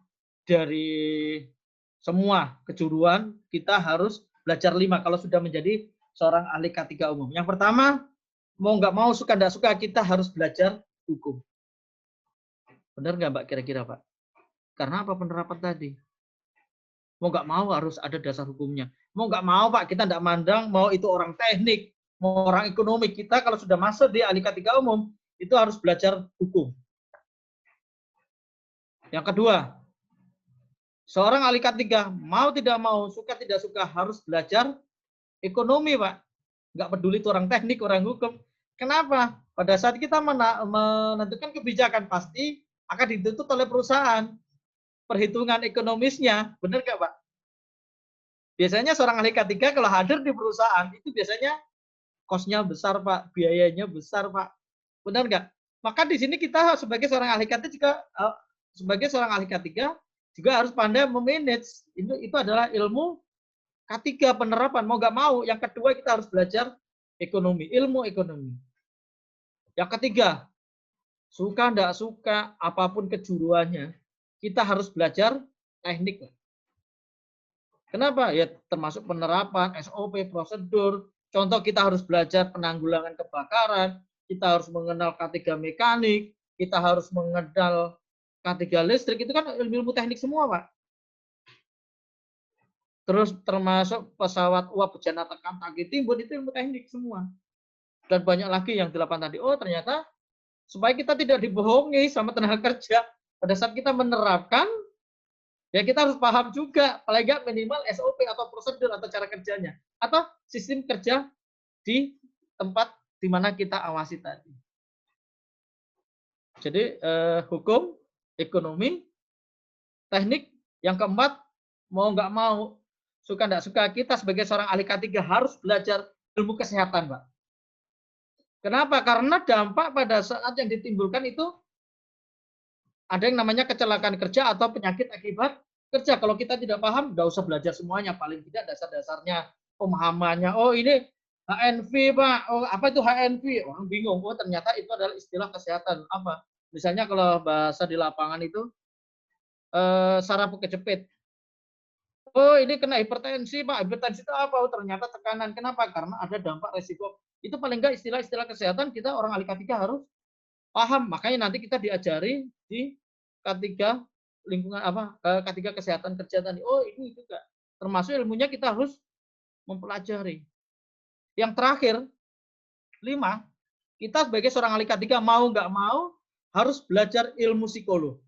dari semua kejuruan, kita harus belajar 5 kalau sudah menjadi seorang ahli K3 umum. Yang pertama, mau nggak mau, suka nggak suka, kita harus belajar hukum. Benar nggak Mbak kira-kira Pak? Karena apa penerapan tadi? Mau nggak mau harus ada dasar hukumnya. Mau nggak mau Pak, kita nggak mandang mau itu orang teknik, mau orang ekonomi, kita kalau sudah masuk di ahli K3 umum, itu harus belajar hukum. Yang kedua, seorang ahli K3 mau tidak mau, suka tidak suka harus belajar ekonomi, Pak. Nggak peduli itu orang teknik, orang hukum. Kenapa? Pada saat kita menentukan kebijakan pasti akan dituntut oleh perusahaan. Perhitungan ekonomisnya, benar nggak, Pak? Biasanya seorang ahli K3 kalau hadir di perusahaan itu biasanya kosnya besar, Pak, biayanya besar, Pak. Benar nggak? Maka di sini kita sebagai seorang ahli K3 juga juga harus pandai memanage. Itu adalah ilmu K3 penerapan, mau nggak mau. Yang kedua kita harus belajar ekonomi, ilmu ekonomi. Yang ketiga, suka nggak suka, apapun kejuruannya, kita harus belajar teknik. Kenapa? Ya termasuk penerapan, SOP, prosedur. Contoh kita harus belajar penanggulangan kebakaran, kita harus mengenal K3 mekanik, kita harus mengenal K3 listrik, itu kan ilmu teknik semua, Pak. Terus termasuk pesawat uap bejana tekan tangki timbun, itu ilmu teknik semua. Dan banyak lagi yang 8 tadi. Oh ternyata supaya kita tidak dibohongi sama tenaga kerja, pada saat kita menerapkan, ya kita harus paham juga, paling nggak minimal SOP atau prosedur atau cara kerjanya. Atau sistem kerja di tempat di mana kita awasi tadi. Jadi hukum, ekonomi, teknik. Yang keempat, mau nggak mau, suka nggak suka, kita sebagai seorang ahli K3 harus belajar ilmu kesehatan, Pak. Kenapa? Karena dampak pada saat yang ditimbulkan itu ada yang namanya kecelakaan kerja atau penyakit akibat kerja. Kalau kita tidak paham, nggak usah belajar semuanya. Paling tidak dasar-dasarnya, pemahamannya. Oh ini HNV, Pak. Oh apa itu HNV? Orang bingung. Oh ternyata itu adalah istilah kesehatan. Apa? Misalnya kalau bahasa di lapangan itu saraf kejepit. Oh ini kena hipertensi, Pak. Hipertensi itu apa? Oh ternyata tekanan. Kenapa? Karena ada dampak resiko. Itu paling nggak istilah-istilah kesehatan kita orang ahli K3 harus paham. Makanya nanti kita diajari di K3 lingkungan K3 kesehatan kerja tadi. Oh ini juga termasuk ilmunya kita harus mempelajari. Yang terakhir 5, kita sebagai seorang ahli K3 mau nggak mau harus belajar ilmu psikolog.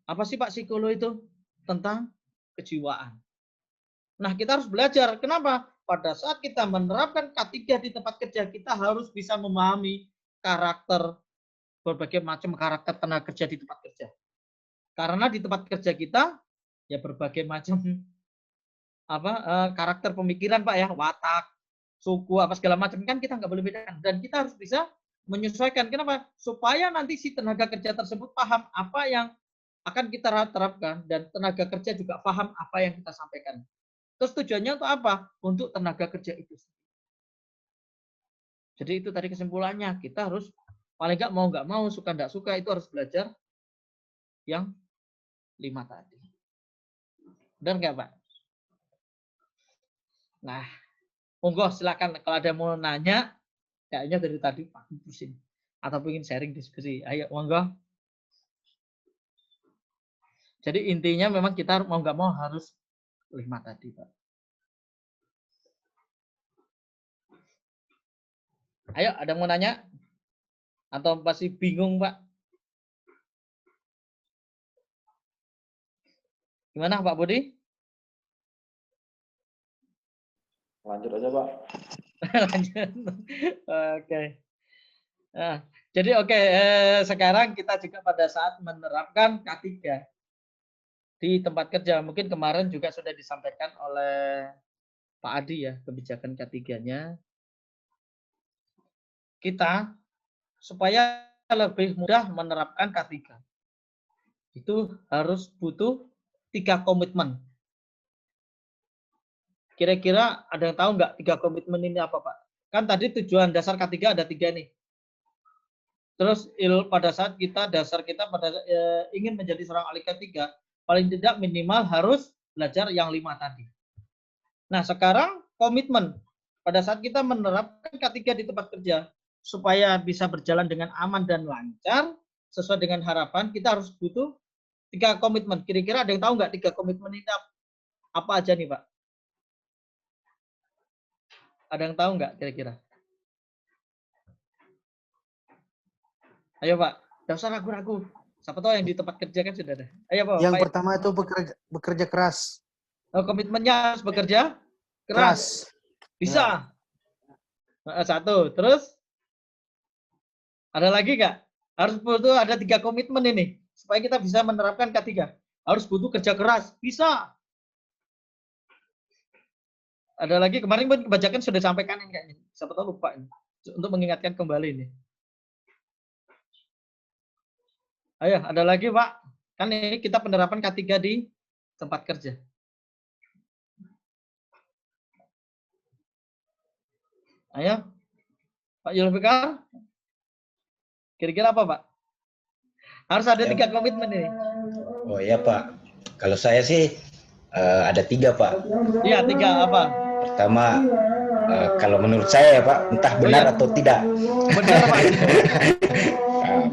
Apa sih Pak psikolog itu? Tentang kejiwaan. Nah kita harus belajar. Kenapa? Pada saat kita menerapkan K3 di tempat kerja, kita harus bisa memahami karakter, berbagai macam karakter tenaga kerja di tempat kerja. Karena di tempat kerja kita ya berbagai macam karakter pemikiran, Pak ya, watak, suku apa segala macam kan kita nggak boleh bedakan, dan kita harus bisa menyesuaikan. Kenapa? Supaya nanti si tenaga kerja tersebut paham apa yang akan kita terapkan dan tenaga kerja juga paham apa yang kita sampaikan. Terus tujuannya untuk apa? Untuk tenaga kerja itu. Jadi itu tadi kesimpulannya, kita harus paling nggak mau, suka nggak suka, itu harus belajar yang 5 tadi. Benar nggak, Pak? Nah, monggo silakan kalau ada yang mau nanya, kayaknya dari tadi Pak pusing atau ingin sharing diskusi. Ayo, monggo. Jadi intinya memang kita mau nggak mau harus 5 tadi, Pak. Ayo, ada yang mau nanya? Atau masih bingung, Pak? Gimana, Pak Budi? Lanjut aja, Pak. Lanjut. Oke. Nah, jadi sekarang kita juga pada saat menerapkan K3 di tempat kerja. Mungkin kemarin juga sudah disampaikan oleh Pak Adi ya, kebijakan K3-nya. Kita supaya lebih mudah menerapkan K3. Itu harus butuh 3 komitmen. Kira-kira ada yang tahu nggak 3 komitmen ini apa, Pak? Kan tadi tujuan dasar K3 ada 3 nih. Terus pada saat dasar kita ingin menjadi seorang ahli K3, paling tidak minimal harus belajar yang 5 tadi. Nah, sekarang komitmen. Pada saat kita menerapkan K3 di tempat kerja, supaya bisa berjalan dengan aman dan lancar, sesuai dengan harapan, kita harus butuh 3 komitmen. Kira-kira ada yang tahu nggak 3 komitmen ini apa aja nih, Pak? Ada yang tahu nggak kira-kira? Ayo, Pak. Nggak usah ragu-ragu. Siapa tahu yang di tempat kerja kan sudah ada. Ayo, Pak. Yang pertama itu bekerja keras. Oh, komitmennya harus bekerja keras. Bisa. Ya. 1. Terus? Ada lagi nggak? Harus butuh ada 3 komitmen ini. Supaya kita bisa menerapkan K3. Harus butuh kerja keras. Bisa. Ada lagi, kemarin pun kebajakan sudah sampaikan ini kayaknya. Siapa tahu lupa ini. Untuk mengingatkan kembali ini. Ayo, ada lagi, Pak. Kan ini kita penerapan K3 di tempat kerja. Ayo. Pak Yulfikar. Kira-kira apa, Pak? Harus ada 3 komitmen ini. Oh iya, Pak. Kalau saya sih ada 3, Pak. Iya, 3 apa? Pertama, kalau menurut saya ya, Pak, entah benar atau tidak. Benar, Pak.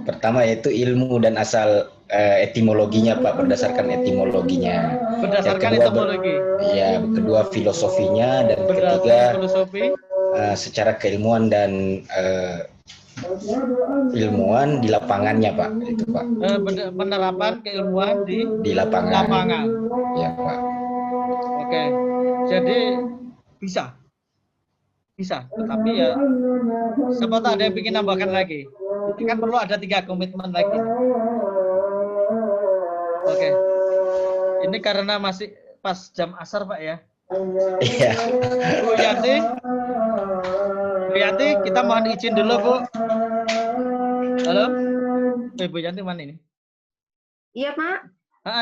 Pertama yaitu ilmu dan asal etimologinya, Pak, berdasarkan etimologinya. Berdasarkan etimologi. Iya, kedua filosofinya, dan ketiga filosofi. Secara keilmuan dan ilmuwan di lapangannya, Pak. Itu, Pak. Penerapan keilmuan di lapangan. Ya, Pak. Oke. Jadi bisa. Tetapi ya siapa tahu ada yang ingin nambahkan lagi. Itu kan perlu ada 3 komitmen lagi. Oke. Ini karena masih pas jam asar, Pak ya. Iya. Bu Yanti, kita mohon izin dulu, Bu. Halo? Bu Yanti mana ini? Iya, Pak.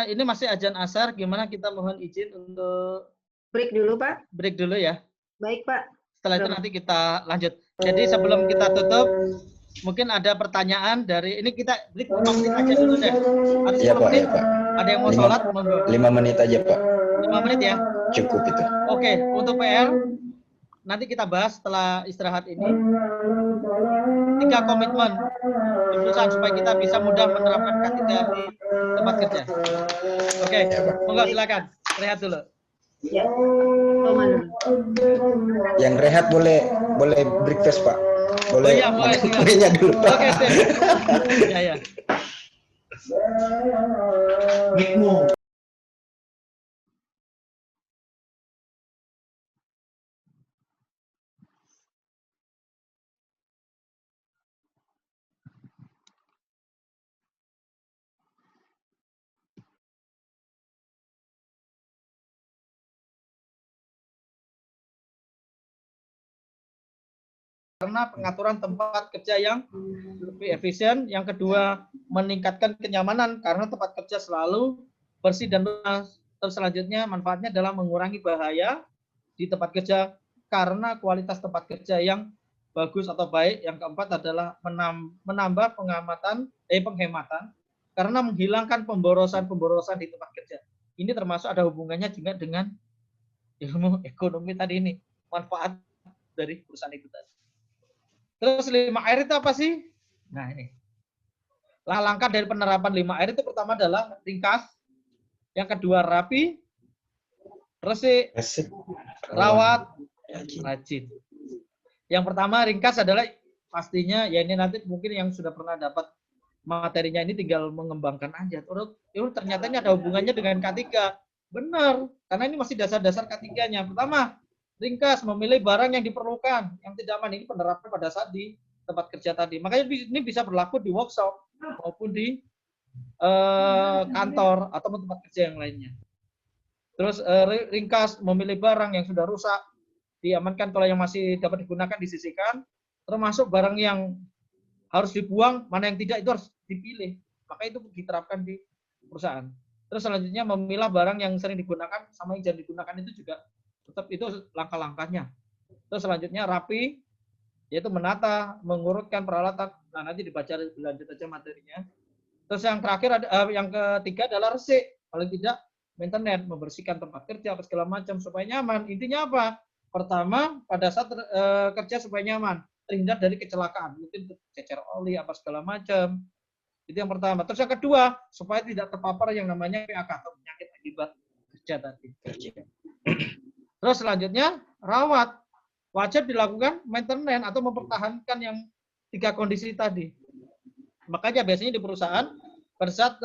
Ini masih azan asar, gimana kita mohon izin untuk break dulu, Pak. Break dulu ya. Baik, Pak. Setelah itu nanti kita lanjut. Jadi sebelum kita tutup, mungkin ada pertanyaan dari ini, kita break 5 menit aja dulu deh. Iya, Pak. Ya, Pak. Ada yang mau sholat? 5 menit aja, Pak. 5 menit ya? Cukup itu. Oke, untuk PR nanti kita bahas setelah istirahat ini. 3 komitmen perusahaan supaya kita bisa mudah menerapkan K3 di tempat kerja. Oke, monggo silakan. Rehat dulu. Ya. Yang rehat boleh breakfast, Pak. Boleh. Oh, iya, boleh. Kuenya dulu, Pak. Oke, sip. Ya. Karena pengaturan tempat kerja yang lebih efisien. Yang kedua, meningkatkan kenyamanan karena tempat kerja selalu bersih dan luas. Terus selanjutnya, manfaatnya adalah mengurangi bahaya di tempat kerja karena kualitas tempat kerja yang bagus atau baik. Yang keempat adalah menambah penghematan karena menghilangkan pemborosan di tempat kerja. Ini termasuk ada hubungannya juga dengan ilmu ekonomi tadi ini, manfaat dari perusahaan itu tadi. Terus 5R itu apa sih? Nah ini. Langkah dari penerapan 5R itu pertama adalah ringkas. Yang kedua rapi. Resik. Rawat. Rajin. Yang pertama ringkas adalah pastinya, ya ini nanti mungkin yang sudah pernah dapat materinya ini tinggal mengembangkan aja. Ternyata ini ada hubungannya dengan K3. Benar. Karena ini masih dasar-dasar K3-nya. Pertama, Ringkas, memilih barang yang diperlukan, yang tidak aman. Ini penerapan pada saat di tempat kerja tadi. Makanya ini bisa berlaku di workshop maupun di kantor atau tempat kerja yang lainnya. Terus ringkas, memilih barang yang sudah rusak, diamankan. Kalau yang masih dapat digunakan disisihkan, termasuk barang yang harus dibuang, mana yang tidak itu harus dipilih. Maka itu diterapkan di perusahaan. Terus selanjutnya memilah barang yang sering digunakan sama yang jarang digunakan itu juga tetap itu langkah-langkahnya. Terus selanjutnya rapi, yaitu menata, mengurutkan peralatan. Nah, nanti dibaca lanjut aja materinya. Terus yang terakhir yang ketiga adalah resik. Paling tidak maintenance, membersihkan tempat kerja apa segala macam supaya nyaman. Intinya apa? Pertama, pada saat kerja supaya nyaman, terhindar dari kecelakaan, mungkin cecer oli apa segala macam. Itu yang pertama. Terus yang kedua, supaya tidak terpapar yang namanya PAK atau penyakit akibat kerja tadi. Terus selanjutnya rawat. Wajib dilakukan maintenance atau mempertahankan yang 3 kondisi tadi. Makanya biasanya di perusahaan pada saat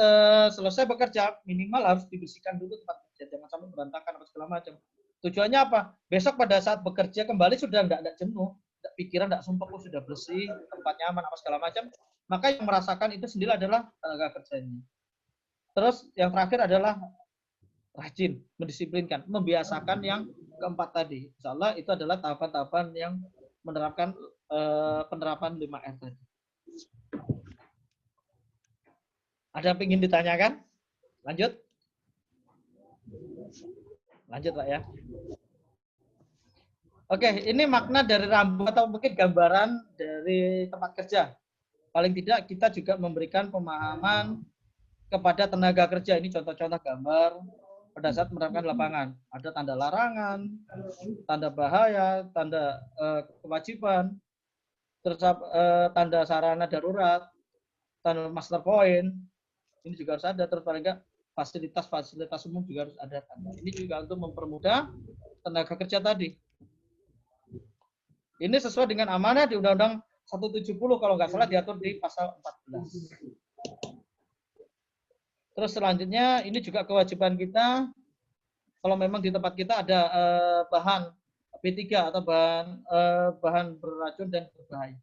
selesai bekerja minimal harus dibersihkan dulu tempat kerja, jangan sampai berantakan apa segala macam. Tujuannya apa? Besok pada saat bekerja kembali sudah tidak jenuh, pikiran tidak sumpah, sudah bersih, tempat nyaman apa segala macam. Maka yang merasakan itu sendiri adalah tenaga kerjanya. Terus yang terakhir adalah rajin, mendisiplinkan, membiasakan yang keempat tadi. Insya Allah itu adalah tahapan-tahapan yang menerapkan penerapan 5R tadi. Ada yang ingin ditanyakan? Lanjut? Lanjut Pak ya. Oke, ini makna dari rambu atau mungkin gambaran dari tempat kerja. Paling tidak kita juga memberikan pemahaman kepada tenaga kerja. Ini contoh-contoh gambar pada saat menerapkan lapangan. Ada tanda larangan, tanda bahaya, tanda kewajiban, terus tanda sarana darurat, tanda master point. Ini juga harus ada. Terus paling enggak fasilitas umum juga harus ada tanda. Ini juga untuk mempermudah tenaga kerja tadi. Ini sesuai dengan amanah di Undang-Undang 170 kalau nggak salah diatur di pasal 14. Terus selanjutnya ini juga kewajiban kita kalau memang di tempat kita ada bahan B3 atau bahan beracun dan berbahaya.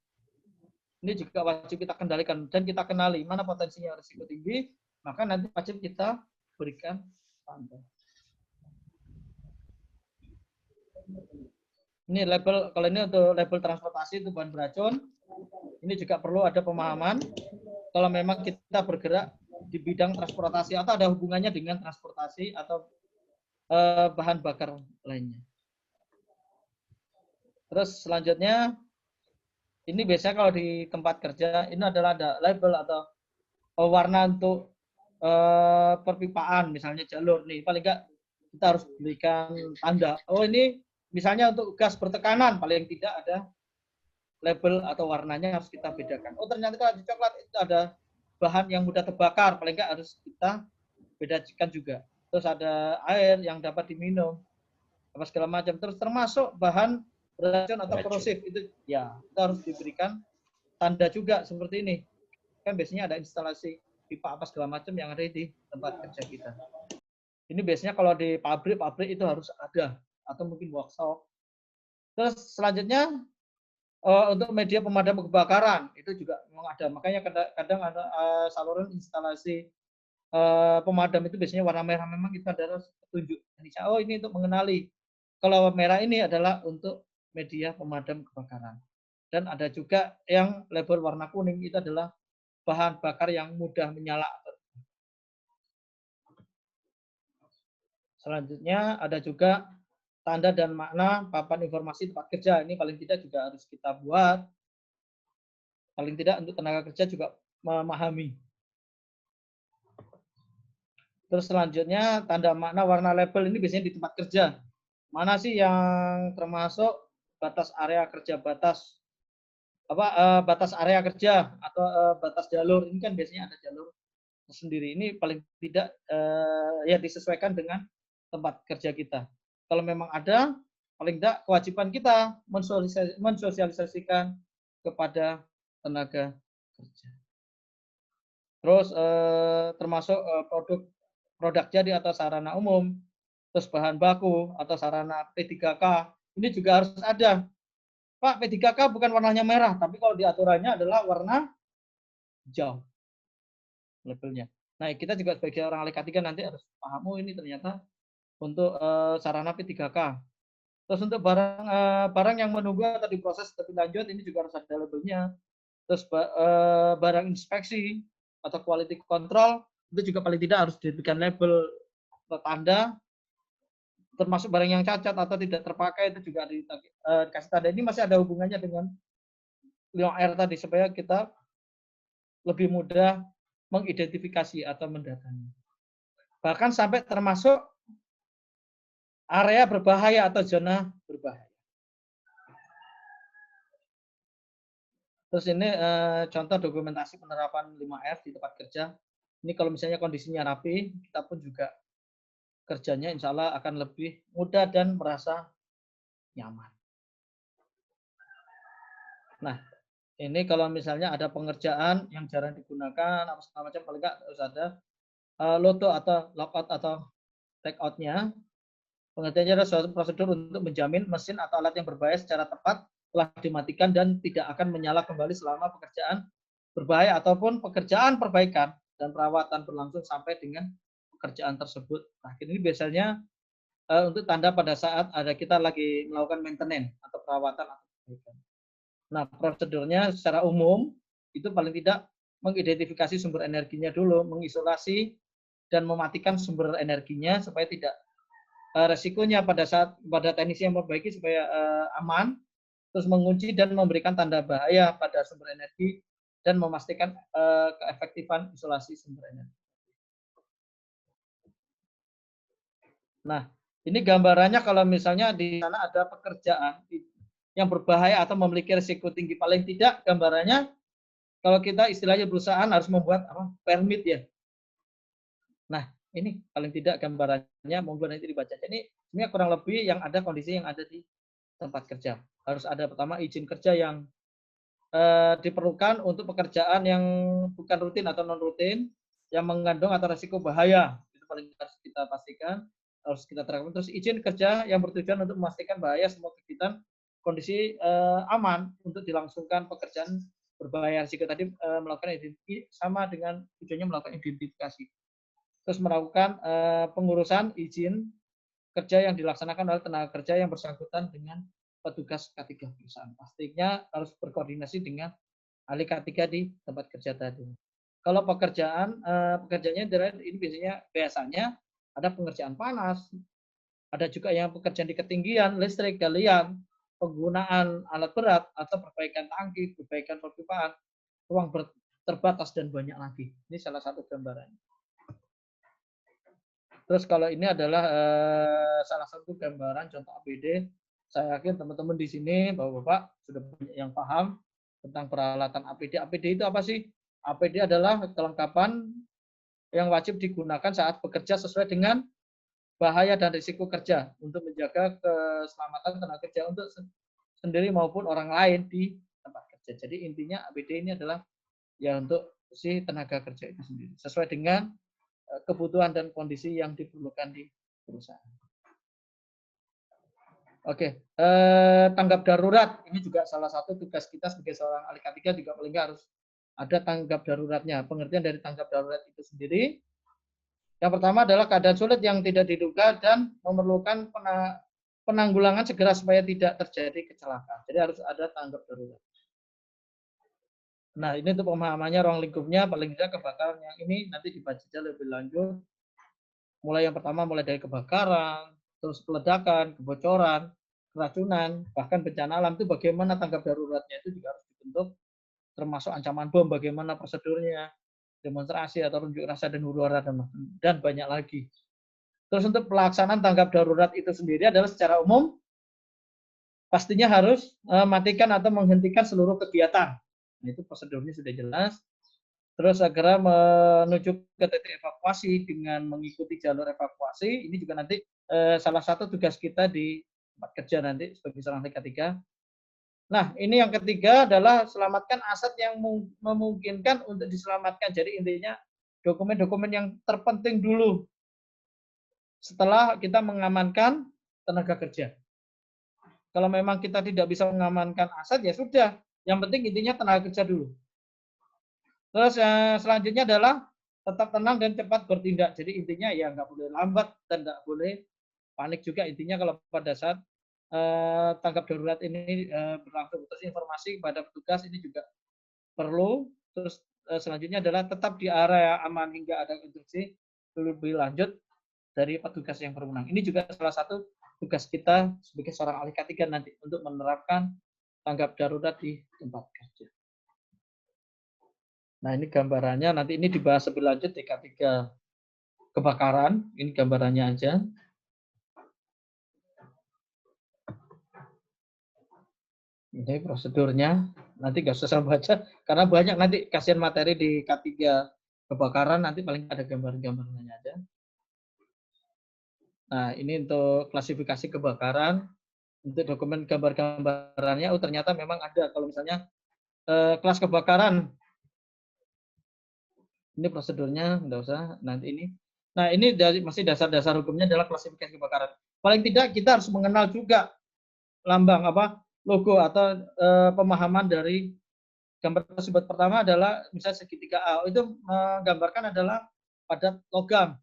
Ini juga wajib kita kendalikan dan kita kenali mana potensinya risiko tinggi, maka nanti wajib kita berikan tanda. Ini label, kalau ini untuk label transportasi itu bahan beracun. Ini juga perlu ada pemahaman kalau memang kita bergerak di bidang transportasi atau ada hubungannya dengan transportasi atau bahan bakar lainnya. Terus selanjutnya, ini biasanya kalau di tempat kerja, ini adalah ada label atau warna untuk perpipaan, misalnya jalur nih, paling enggak kita harus berikan tanda. Oh ini misalnya untuk gas bertekanan, paling tidak ada label atau warnanya harus kita bedakan. Oh ternyata kalau di coklat itu ada bahan yang mudah terbakar, paling enggak harus kita bedakan juga. Terus ada air yang dapat diminum, apa segala macam. Terus termasuk bahan beracun atau korosif itu ya kita harus diberikan tanda juga seperti ini. Kan biasanya ada instalasi pipa apa segala macam yang ada di tempat kerja kita. Ini biasanya kalau di pabrik itu harus ada atau mungkin workshop. Terus selanjutnya untuk media pemadam kebakaran itu juga memang ada. Makanya kadang ada saluran instalasi pemadam itu biasanya warna merah, memang itu adalah petunjuk. Oh ini untuk mengenali. Kalau merah ini adalah untuk media pemadam kebakaran. Dan ada juga yang label warna kuning itu adalah bahan bakar yang mudah menyala. Selanjutnya ada juga tanda dan makna papan informasi tempat kerja. Ini paling tidak juga harus kita buat. Paling tidak untuk tenaga kerja juga memahami. Terus selanjutnya tanda makna warna label ini biasanya di tempat kerja. Mana sih yang termasuk batas area kerja, batas area kerja atau batas jalur. Ini kan biasanya ada jalur sendiri. Ini paling tidak ya disesuaikan dengan tempat kerja kita. Kalau memang ada, paling tidak kewajiban kita mensosialisasikan kepada tenaga kerja. Terus termasuk produk jadi atau sarana umum, terus bahan baku atau sarana P3K, ini juga harus ada. Pak, P3K bukan warnanya merah, tapi kalau di aturannya adalah warna hijau labelnya. Nah, kita juga sebagai orang ahli K3 nanti harus paham, oh ini ternyata untuk sarana P3K. Terus untuk barang yang menunggu atau diproses lebih lanjut, ini juga harus ada labelnya. Terus barang inspeksi atau quality control, itu juga paling tidak harus diberikan label tanda, termasuk barang yang cacat atau tidak terpakai itu juga dikasih tanda. Ini masih ada hubungannya dengan 5R tadi supaya kita lebih mudah mengidentifikasi atau mendatangi. Bahkan sampai termasuk area berbahaya atau zona berbahaya. Terus ini contoh dokumentasi penerapan 5R di tempat kerja. Ini kalau misalnya kondisinya rapi, kita pun juga kerjanya insya Allah akan lebih mudah dan merasa nyaman. Nah, ini kalau misalnya ada pengerjaan yang jarang digunakan, apa segala macam, paling nggak harus ada loto atau logout atau take-out-nya. Pengertiannya adalah suatu prosedur untuk menjamin mesin atau alat yang berbahaya secara tepat telah dimatikan dan tidak akan menyala kembali selama pekerjaan berbahaya ataupun pekerjaan perbaikan dan perawatan berlangsung sampai dengan pekerjaan tersebut. Nah, ini biasanya untuk tanda pada saat ada kita lagi melakukan maintenance atau perawatan atau perbaikan. Nah, prosedurnya secara umum itu paling tidak mengidentifikasi sumber energinya dulu, mengisolasi dan mematikan sumber energinya supaya tidak resikonya pada saat teknisi yang memperbaiki supaya aman, terus mengunci dan memberikan tanda bahaya pada sumber energi dan memastikan keefektifan isolasi sumber energi. Nah, ini gambarannya kalau misalnya di sana ada pekerjaan yang berbahaya atau memiliki risiko tinggi. Paling tidak gambarannya kalau kita istilahnya perusahaan harus membuat permit ya. Nah, ini paling tidak gambarannya, monggo nanti dibaca. Ini sebenarnya kurang lebih yang ada kondisi yang ada di tempat kerja. Harus ada pertama izin kerja yang diperlukan untuk pekerjaan yang bukan rutin atau non rutin yang mengandung atau risiko bahaya. Itu paling harus kita pastikan, harus kita terapkan. Terus izin kerja yang bertujuan untuk memastikan bahaya semua kegiatan kondisi aman untuk dilangsungkan pekerjaan berbahaya risiko tadi, melakukan sama dengan tujuannya melakukan identifikasi. Terus melakukan pengurusan izin kerja yang dilaksanakan oleh tenaga kerja yang bersangkutan dengan petugas K3 perusahaan. Pastinya harus berkoordinasi dengan ahli K3 di tempat kerja tadi. Kalau pekerjaannya ini biasanya ada pengerjaan panas, ada juga yang pekerjaan di ketinggian, listrik, galian, penggunaan alat berat atau perbaikan tangki, perbaikan perpipaan, ruang terbatas dan banyak lagi. Ini salah satu gambarannya. Terus kalau ini adalah salah satu gambaran contoh APD. Saya yakin teman-teman di sini, Bapak-bapak, sudah banyak yang paham tentang peralatan APD. APD itu apa sih? APD adalah kelengkapan yang wajib digunakan saat bekerja sesuai dengan bahaya dan risiko kerja untuk menjaga keselamatan tenaga kerja untuk sendiri maupun orang lain di tempat kerja. Jadi intinya APD ini adalah ya untuk si tenaga kerja itu sendiri sesuai dengan kebutuhan dan kondisi yang diperlukan di perusahaan. Oke, tanggap darurat ini juga salah satu tugas kita sebagai seorang ahli K3 juga paling nggak harus ada tanggap daruratnya. Pengertian dari tanggap darurat itu sendiri. Yang pertama adalah keadaan sulit yang tidak diduga dan memerlukan penanggulangan segera supaya tidak terjadi kecelakaan. Jadi harus ada tanggap darurat. Nah, ini untuk pemahamannya ruang lingkupnya, paling tidak kebakaran yang ini nanti dibaca lebih lanjut. Mulai yang pertama mulai dari kebakaran, terus peledakan, kebocoran, keracunan, bahkan bencana alam itu bagaimana tanggap daruratnya itu juga harus dibentuk, termasuk ancaman bom, bagaimana prosedurnya, demonstrasi atau unjuk rasa dan huru-hara dan banyak lagi. Terus untuk pelaksanaan tanggap darurat itu sendiri adalah secara umum pastinya harus matikan atau menghentikan seluruh kegiatan. Nah, itu prosedurnya sudah jelas. Terus segera menuju ke titik evakuasi dengan mengikuti jalur evakuasi. Ini juga nanti salah satu tugas kita di tempat kerja nanti sebagai seorang K3. Nah, ini yang ketiga adalah selamatkan aset yang memungkinkan untuk diselamatkan. Jadi intinya dokumen-dokumen yang terpenting dulu setelah kita mengamankan tenaga kerja. Kalau memang kita tidak bisa mengamankan aset, ya sudah. Yang penting intinya tenaga kerja dulu. Terus selanjutnya adalah tetap tenang dan cepat bertindak. Jadi intinya ya nggak boleh lambat dan nggak boleh panik juga. Intinya kalau pada saat tanggap darurat ini berlangsung, terus informasi kepada petugas ini juga perlu. Terus selanjutnya adalah tetap di area aman hingga ada instruksi lebih lanjut dari petugas yang berwenang. Ini juga salah satu tugas kita sebagai seorang ahli K3 nanti untuk menerapkan tanggap darurat di tempat kerja. Nah, ini gambarannya, nanti ini dibahas lebih lanjut di K3 kebakaran. Ini gambarannya aja. Ini prosedurnya. Nanti nggak usah baca, karena banyak nanti kasihan materi di K3 kebakaran, nanti paling ada gambar-gambarnya aja. Nah, ini untuk klasifikasi kebakaran. Untuk dokumen gambar-gambarannya, oh ternyata memang ada. Kalau misalnya kelas kebakaran, ini prosedurnya, nggak usah, nanti ini. Nah, ini masih dasar-dasar hukumnya adalah klasifikasi kebakaran. Paling tidak kita harus mengenal juga lambang logo atau pemahaman dari gambar tersebut. Pertama adalah misalnya segitiga A, itu menggambarkan adalah padat logam.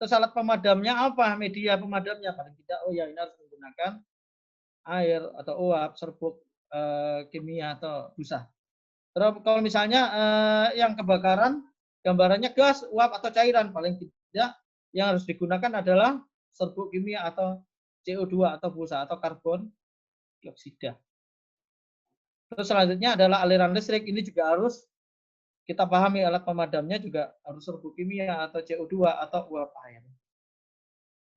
Terus alat pemadamnya apa? Media pemadamnya paling tidak, oh ya ini harus menggunakan air atau uap, serbuk kimia atau busa. Terus kalau misalnya yang kebakaran gambarannya gas, uap atau cairan, paling tidak yang harus digunakan adalah serbuk kimia atau CO2 atau busa atau karbon dioksida. Terus selanjutnya adalah aliran listrik, ini juga harus kita pahami, alat pemadamnya juga harus serbuk kimia atau CO2 atau uap air.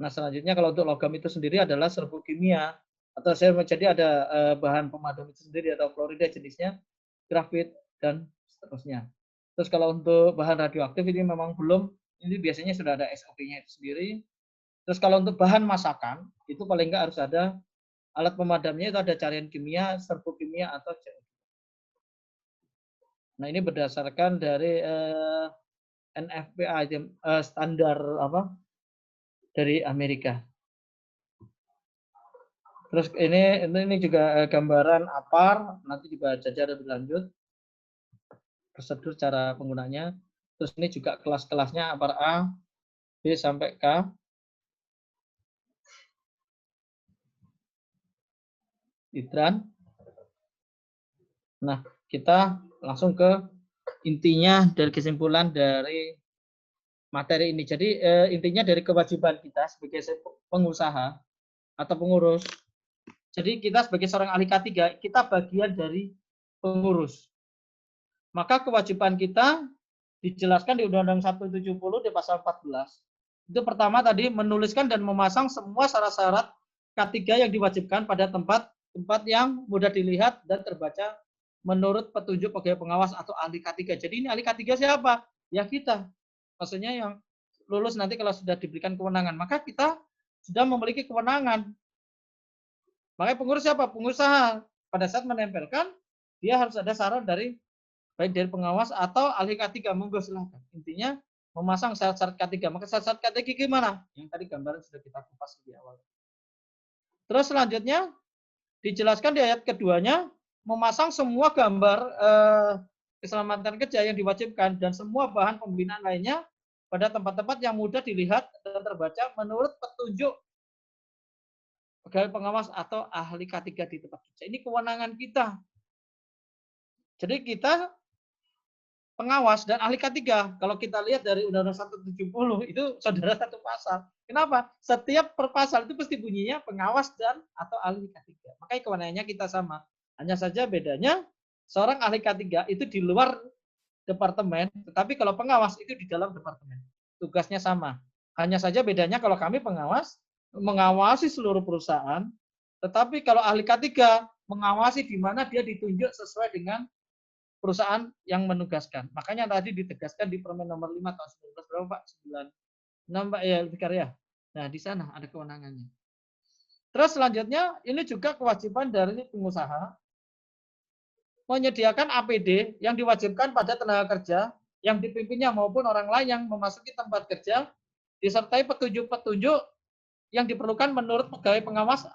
Nah, selanjutnya kalau untuk logam itu sendiri adalah serbuk kimia atau jadi ada bahan pemadam itu sendiri atau klorida jenisnya, grafit dan seterusnya. Terus kalau untuk bahan radioaktif ini memang belum, ini biasanya sudah ada SOP-nya itu sendiri. Terus kalau untuk bahan masakan itu paling enggak harus ada alat pemadamnya, itu ada cairan kimia, serbuk kimia atau CO2. Nah, ini berdasarkan dari NFPA standar dari Amerika. Terus ini juga gambaran APAR, nanti dibaca secara lebih lanjut prosedur cara penggunanya. Terus ini juga kelas-kelasnya APAR A, B sampai K. Idran. Nah, kita langsung ke intinya dari kesimpulan dari materi ini. Jadi intinya dari kewajiban kita sebagai pengusaha atau pengurus. Jadi kita sebagai seorang ahli K3, kita bagian dari pengurus. Maka kewajiban kita dijelaskan di Undang-Undang 170 di pasal 14. Itu pertama tadi menuliskan dan memasang semua syarat-syarat K3 yang diwajibkan pada tempat yang mudah dilihat dan terbaca menurut petunjuk pegawai pengawas atau ahli K3. Jadi ini ahli K3 siapa? Ya kita. Maksudnya yang lulus nanti kalau sudah diberikan kewenangan, maka kita sudah memiliki kewenangan. Makanya pengurus siapa? Pengusaha. Pada saat menempelkan, dia harus ada syarat dari baik dari pengawas atau ahli K3. Monggo silahkan. Intinya memasang syarat-syarat K3. Maka syarat-syarat K3 gimana? Yang tadi gambaran sudah kita kupas di awal. Terus selanjutnya dijelaskan di ayat keduanya, memasang semua gambar keselamatan kerja yang diwajibkan dan semua bahan pembinaan lainnya pada tempat-tempat yang mudah dilihat dan terbaca menurut petunjuk pegawai pengawas atau ahli K3 di tempat kerja. Ini kewenangan kita. Jadi kita pengawas dan ahli K3. Kalau kita lihat dari Undang-Undang 170 itu saudara satu pasal. Kenapa? Setiap per pasal itu pasti bunyinya pengawas dan atau ahli K3. Makanya kewenangannya kita sama. Hanya saja bedanya seorang ahli K3 itu di luar departemen, tetapi kalau pengawas itu di dalam departemen. Tugasnya sama. Hanya saja bedanya kalau kami pengawas mengawasi seluruh perusahaan, tetapi kalau ahli K3 mengawasi di mana dia ditunjuk sesuai dengan perusahaan yang menugaskan. Makanya tadi ditegaskan di Permen nomor 5 tahun 19 berapa Pak? 96 Pak ya, Fikar ya. Nah, di sana ada kewenangannya. Terus selanjutnya ini juga kewajiban dari pengusaha menyediakan APD yang diwajibkan pada tenaga kerja yang dipimpinnya maupun orang lain yang memasuki tempat kerja disertai petunjuk-petunjuk yang diperlukan menurut pegawai pengawas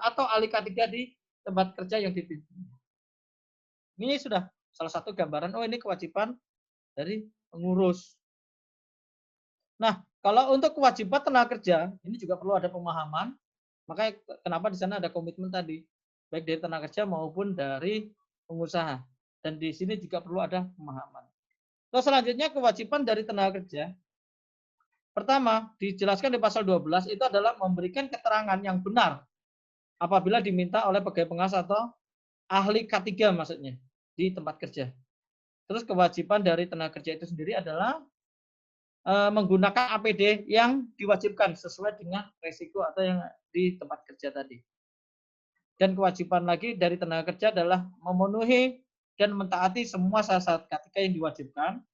atau ahli K3 di tempat kerja yang dipimpin. Ini sudah salah satu gambaran, oh ini kewajiban dari pengurus. Nah, kalau untuk kewajiban tenaga kerja, ini juga perlu ada pemahaman. Makanya kenapa di sana ada komitmen tadi, baik dari tenaga kerja maupun dari pengusaha. Dan di sini juga perlu ada pemahaman. Terus selanjutnya kewajiban dari tenaga kerja. Pertama, dijelaskan di pasal 12 itu adalah memberikan keterangan yang benar apabila diminta oleh pegawai pengawas atau ahli K3 maksudnya di tempat kerja. Terus kewajiban dari tenaga kerja itu sendiri adalah menggunakan APD yang diwajibkan sesuai dengan resiko atau yang di tempat kerja tadi. Dan kewajiban lagi dari tenaga kerja adalah memenuhi dan mentaati semua syarat K3 yang diwajibkan.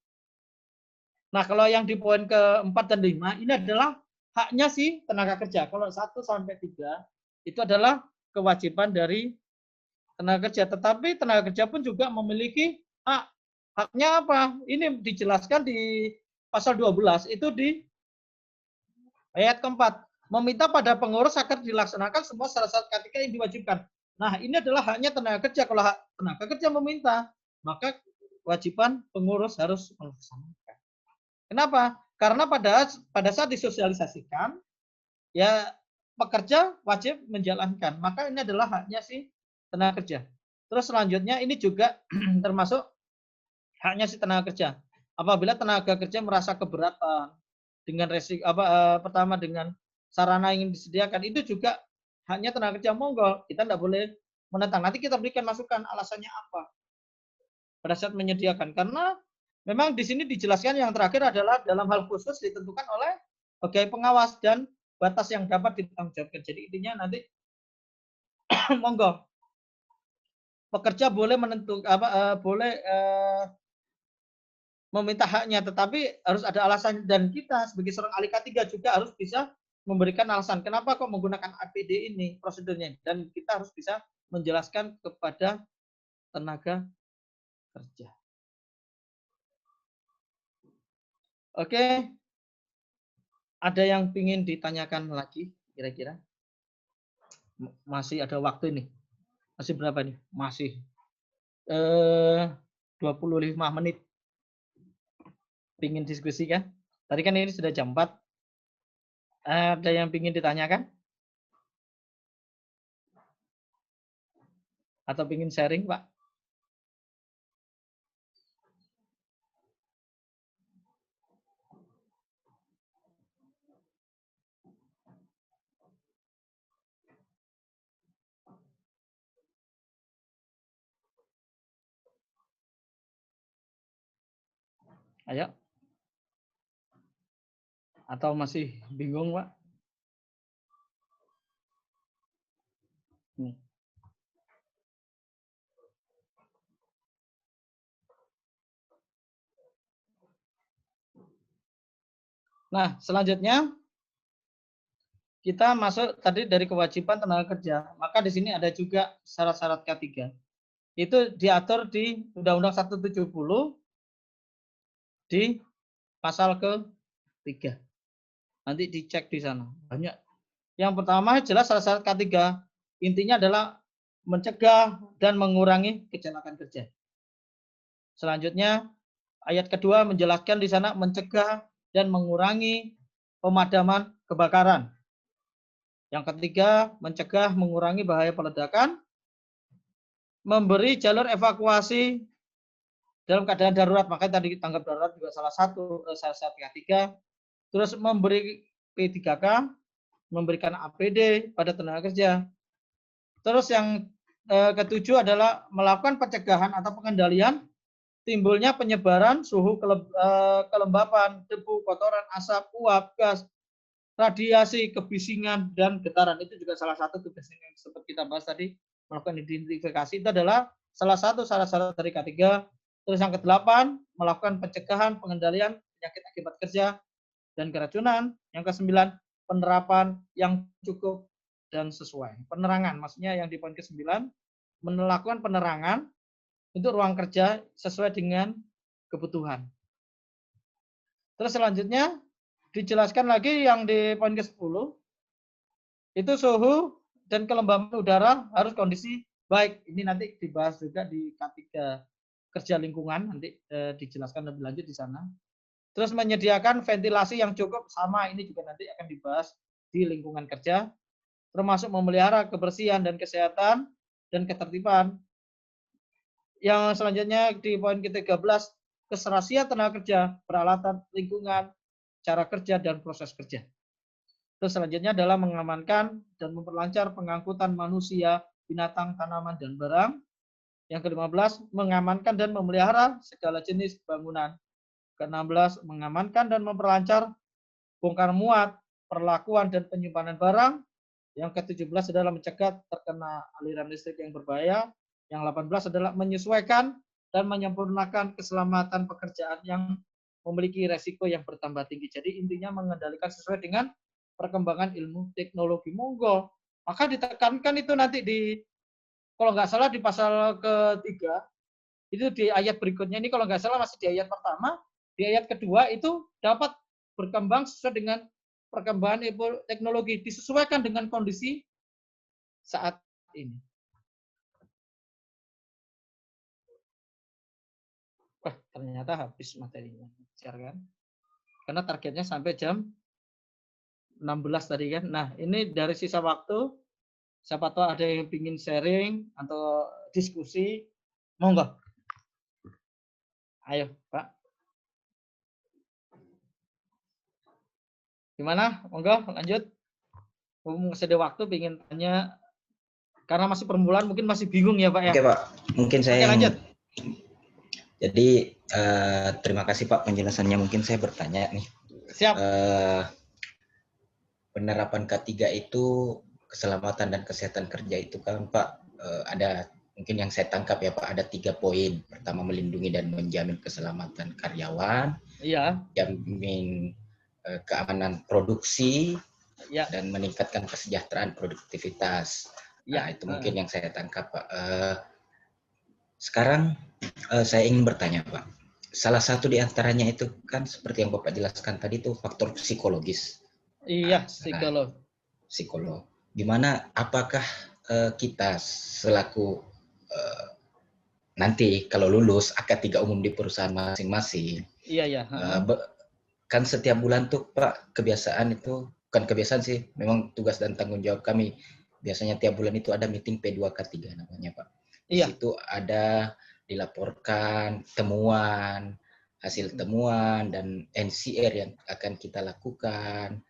Nah, kalau yang di poin ke-4 dan 5 ini adalah haknya si tenaga kerja. Kalau 1 sampai 3 itu adalah kewajiban dari tenaga kerja. Tetapi tenaga kerja pun juga memiliki hak. Haknya apa? Ini dijelaskan di pasal 12 itu di ayat keempat. Meminta pada pengurus agar dilaksanakan semua syarat-syarat K3 yang diwajibkan. Nah, ini adalah haknya tenaga kerja. Kalau tenaga kerja meminta, maka kewajiban pengurus harus melaksanakan. Kenapa? Karena pada saat disosialisasikan, ya pekerja wajib menjalankan. Maka ini adalah haknya si tenaga kerja. Terus selanjutnya ini juga termasuk haknya si tenaga kerja. Apabila tenaga kerja merasa keberatan dengan resiko pertama dengan sarana yang disediakan, itu juga haknya tenaga kerja. Monggo, kita tidak boleh menentang. Nanti kita berikan masukan alasannya apa pada saat menyediakan. Karena memang di sini dijelaskan yang terakhir adalah dalam hal khusus ditentukan oleh pegawai pengawas dan batas yang dapat ditanggungjawabkan. Jadi intinya nanti monggo pekerja boleh meminta haknya, tetapi harus ada alasan dan kita sebagai seorang ahli K3 juga harus bisa memberikan alasan kenapa kok menggunakan APD ini prosedurnya, dan kita harus bisa menjelaskan kepada tenaga kerja. Oke, ada yang ingin ditanyakan lagi kira-kira? Masih ada waktu ini. Masih berapa nih? Masih 25 menit. Pingin diskusi kan? Tadi kan ini sudah jam 4. Ada yang pingin ditanyakan? Atau pingin sharing, Pak? Ayo. Atau masih bingung, Pak? Nah, selanjutnya kita masuk tadi dari kewajiban tenaga kerja. Maka di sini ada juga syarat-syarat K3. Itu diatur di Undang-Undang 170 di pasal ke-3. Nanti dicek di sana. Banyak. Yang pertama jelas syarat-syarat K3. Intinya adalah mencegah dan mengurangi kecelakaan kerja. Selanjutnya ayat kedua menjelaskan di sana mencegah dan mengurangi pemadaman kebakaran. Yang ketiga, mencegah mengurangi bahaya peledakan, memberi jalur evakuasi dalam keadaan darurat, makanya tadi tanggap darurat juga salah satu syarat K3. Terus memberi P3K, memberikan APD pada tenaga kerja. Terus yang ketujuh adalah melakukan pencegahan atau pengendalian timbulnya penyebaran suhu kelembapan, debu, kotoran, asap, uap, gas, radiasi, kebisingan, dan getaran. Itu juga salah satu tugas yang seperti kita bahas tadi, melakukan identifikasi. Itu adalah salah satu syarat-syarat dari K3. Terus yang ke-8, melakukan pencegahan, pengendalian penyakit akibat kerja dan keracunan. Yang ke-9, penerapan yang cukup dan sesuai. Penerangan, maksudnya yang di poin ke-9, melakukan penerangan untuk ruang kerja sesuai dengan kebutuhan. Terus selanjutnya dijelaskan lagi yang di poin ke-10, itu suhu dan kelembaban udara harus kondisi baik. Ini nanti dibahas juga di K3 kerja lingkungan, nanti dijelaskan lebih lanjut di sana. Terus menyediakan ventilasi yang cukup, sama ini juga nanti akan dibahas di lingkungan kerja, termasuk memelihara kebersihan dan kesehatan dan ketertiban. Yang selanjutnya di poin ke-13, keserasian tenaga kerja, peralatan, lingkungan, cara kerja, dan proses kerja. Terus selanjutnya adalah mengamankan dan memperlancar pengangkutan manusia, binatang, tanaman, dan barang. Yang ke-15, mengamankan dan memelihara segala jenis bangunan. Ke-16, mengamankan dan memperlancar bongkar muat, perlakuan, dan penyimpanan barang. Yang ke-17 adalah mencegah terkena aliran listrik yang berbahaya. Yang 18 adalah menyesuaikan dan menyempurnakan keselamatan pekerjaan yang memiliki resiko yang bertambah tinggi. Jadi intinya mengendalikan sesuai dengan perkembangan ilmu teknologi. Monggo. Maka ditekankan itu nanti di, kalau nggak salah di pasal ketiga, itu di ayat berikutnya ini, kalau nggak salah masih di ayat pertama, di ayat kedua itu dapat berkembang sesuai dengan perkembangan teknologi, disesuaikan dengan kondisi saat ini. Wah, ternyata habis materinya. Kan? Karena targetnya sampai jam 16 tadi kan. Nah, ini dari sisa waktu, siapa tahu ada yang ingin sharing atau diskusi, monggo. Ayo, Pak. Gimana? Monggo, lanjut. Masih ada waktu, ingin tanya. Karena masih permulaan, mungkin masih bingung ya, Pak ya. Oke, Pak. Mungkin saya lanjut. Jadi terima kasih Pak penjelasannya. Mungkin saya bertanya nih. Siap. Penerapan K3 itu keselamatan dan kesehatan kerja itu kan Pak ada, mungkin yang saya tangkap ya Pak, ada 3 poin. Pertama, melindungi dan menjamin keselamatan karyawan. Iya. Jamin keamanan produksi. Ya. Dan meningkatkan kesejahteraan produktivitas. Ya. Nah, itu mungkin yang saya tangkap Pak. Sekarang saya ingin bertanya Pak, salah satu di antaranya itu kan seperti yang Bapak jelaskan tadi itu faktor psikologis. Iya, psikolog. Gimana, apakah kita selaku nanti kalau lulus AK3 umum di perusahaan masing-masing, iya. Kan setiap bulan tuh Pak, kebiasaan itu, bukan kebiasaan sih, memang tugas dan tanggung jawab kami, biasanya tiap bulan itu ada meeting P2K3 namanya Pak. Di situ ada dilaporkan temuan, hasil temuan, dan NCR yang akan kita lakukan.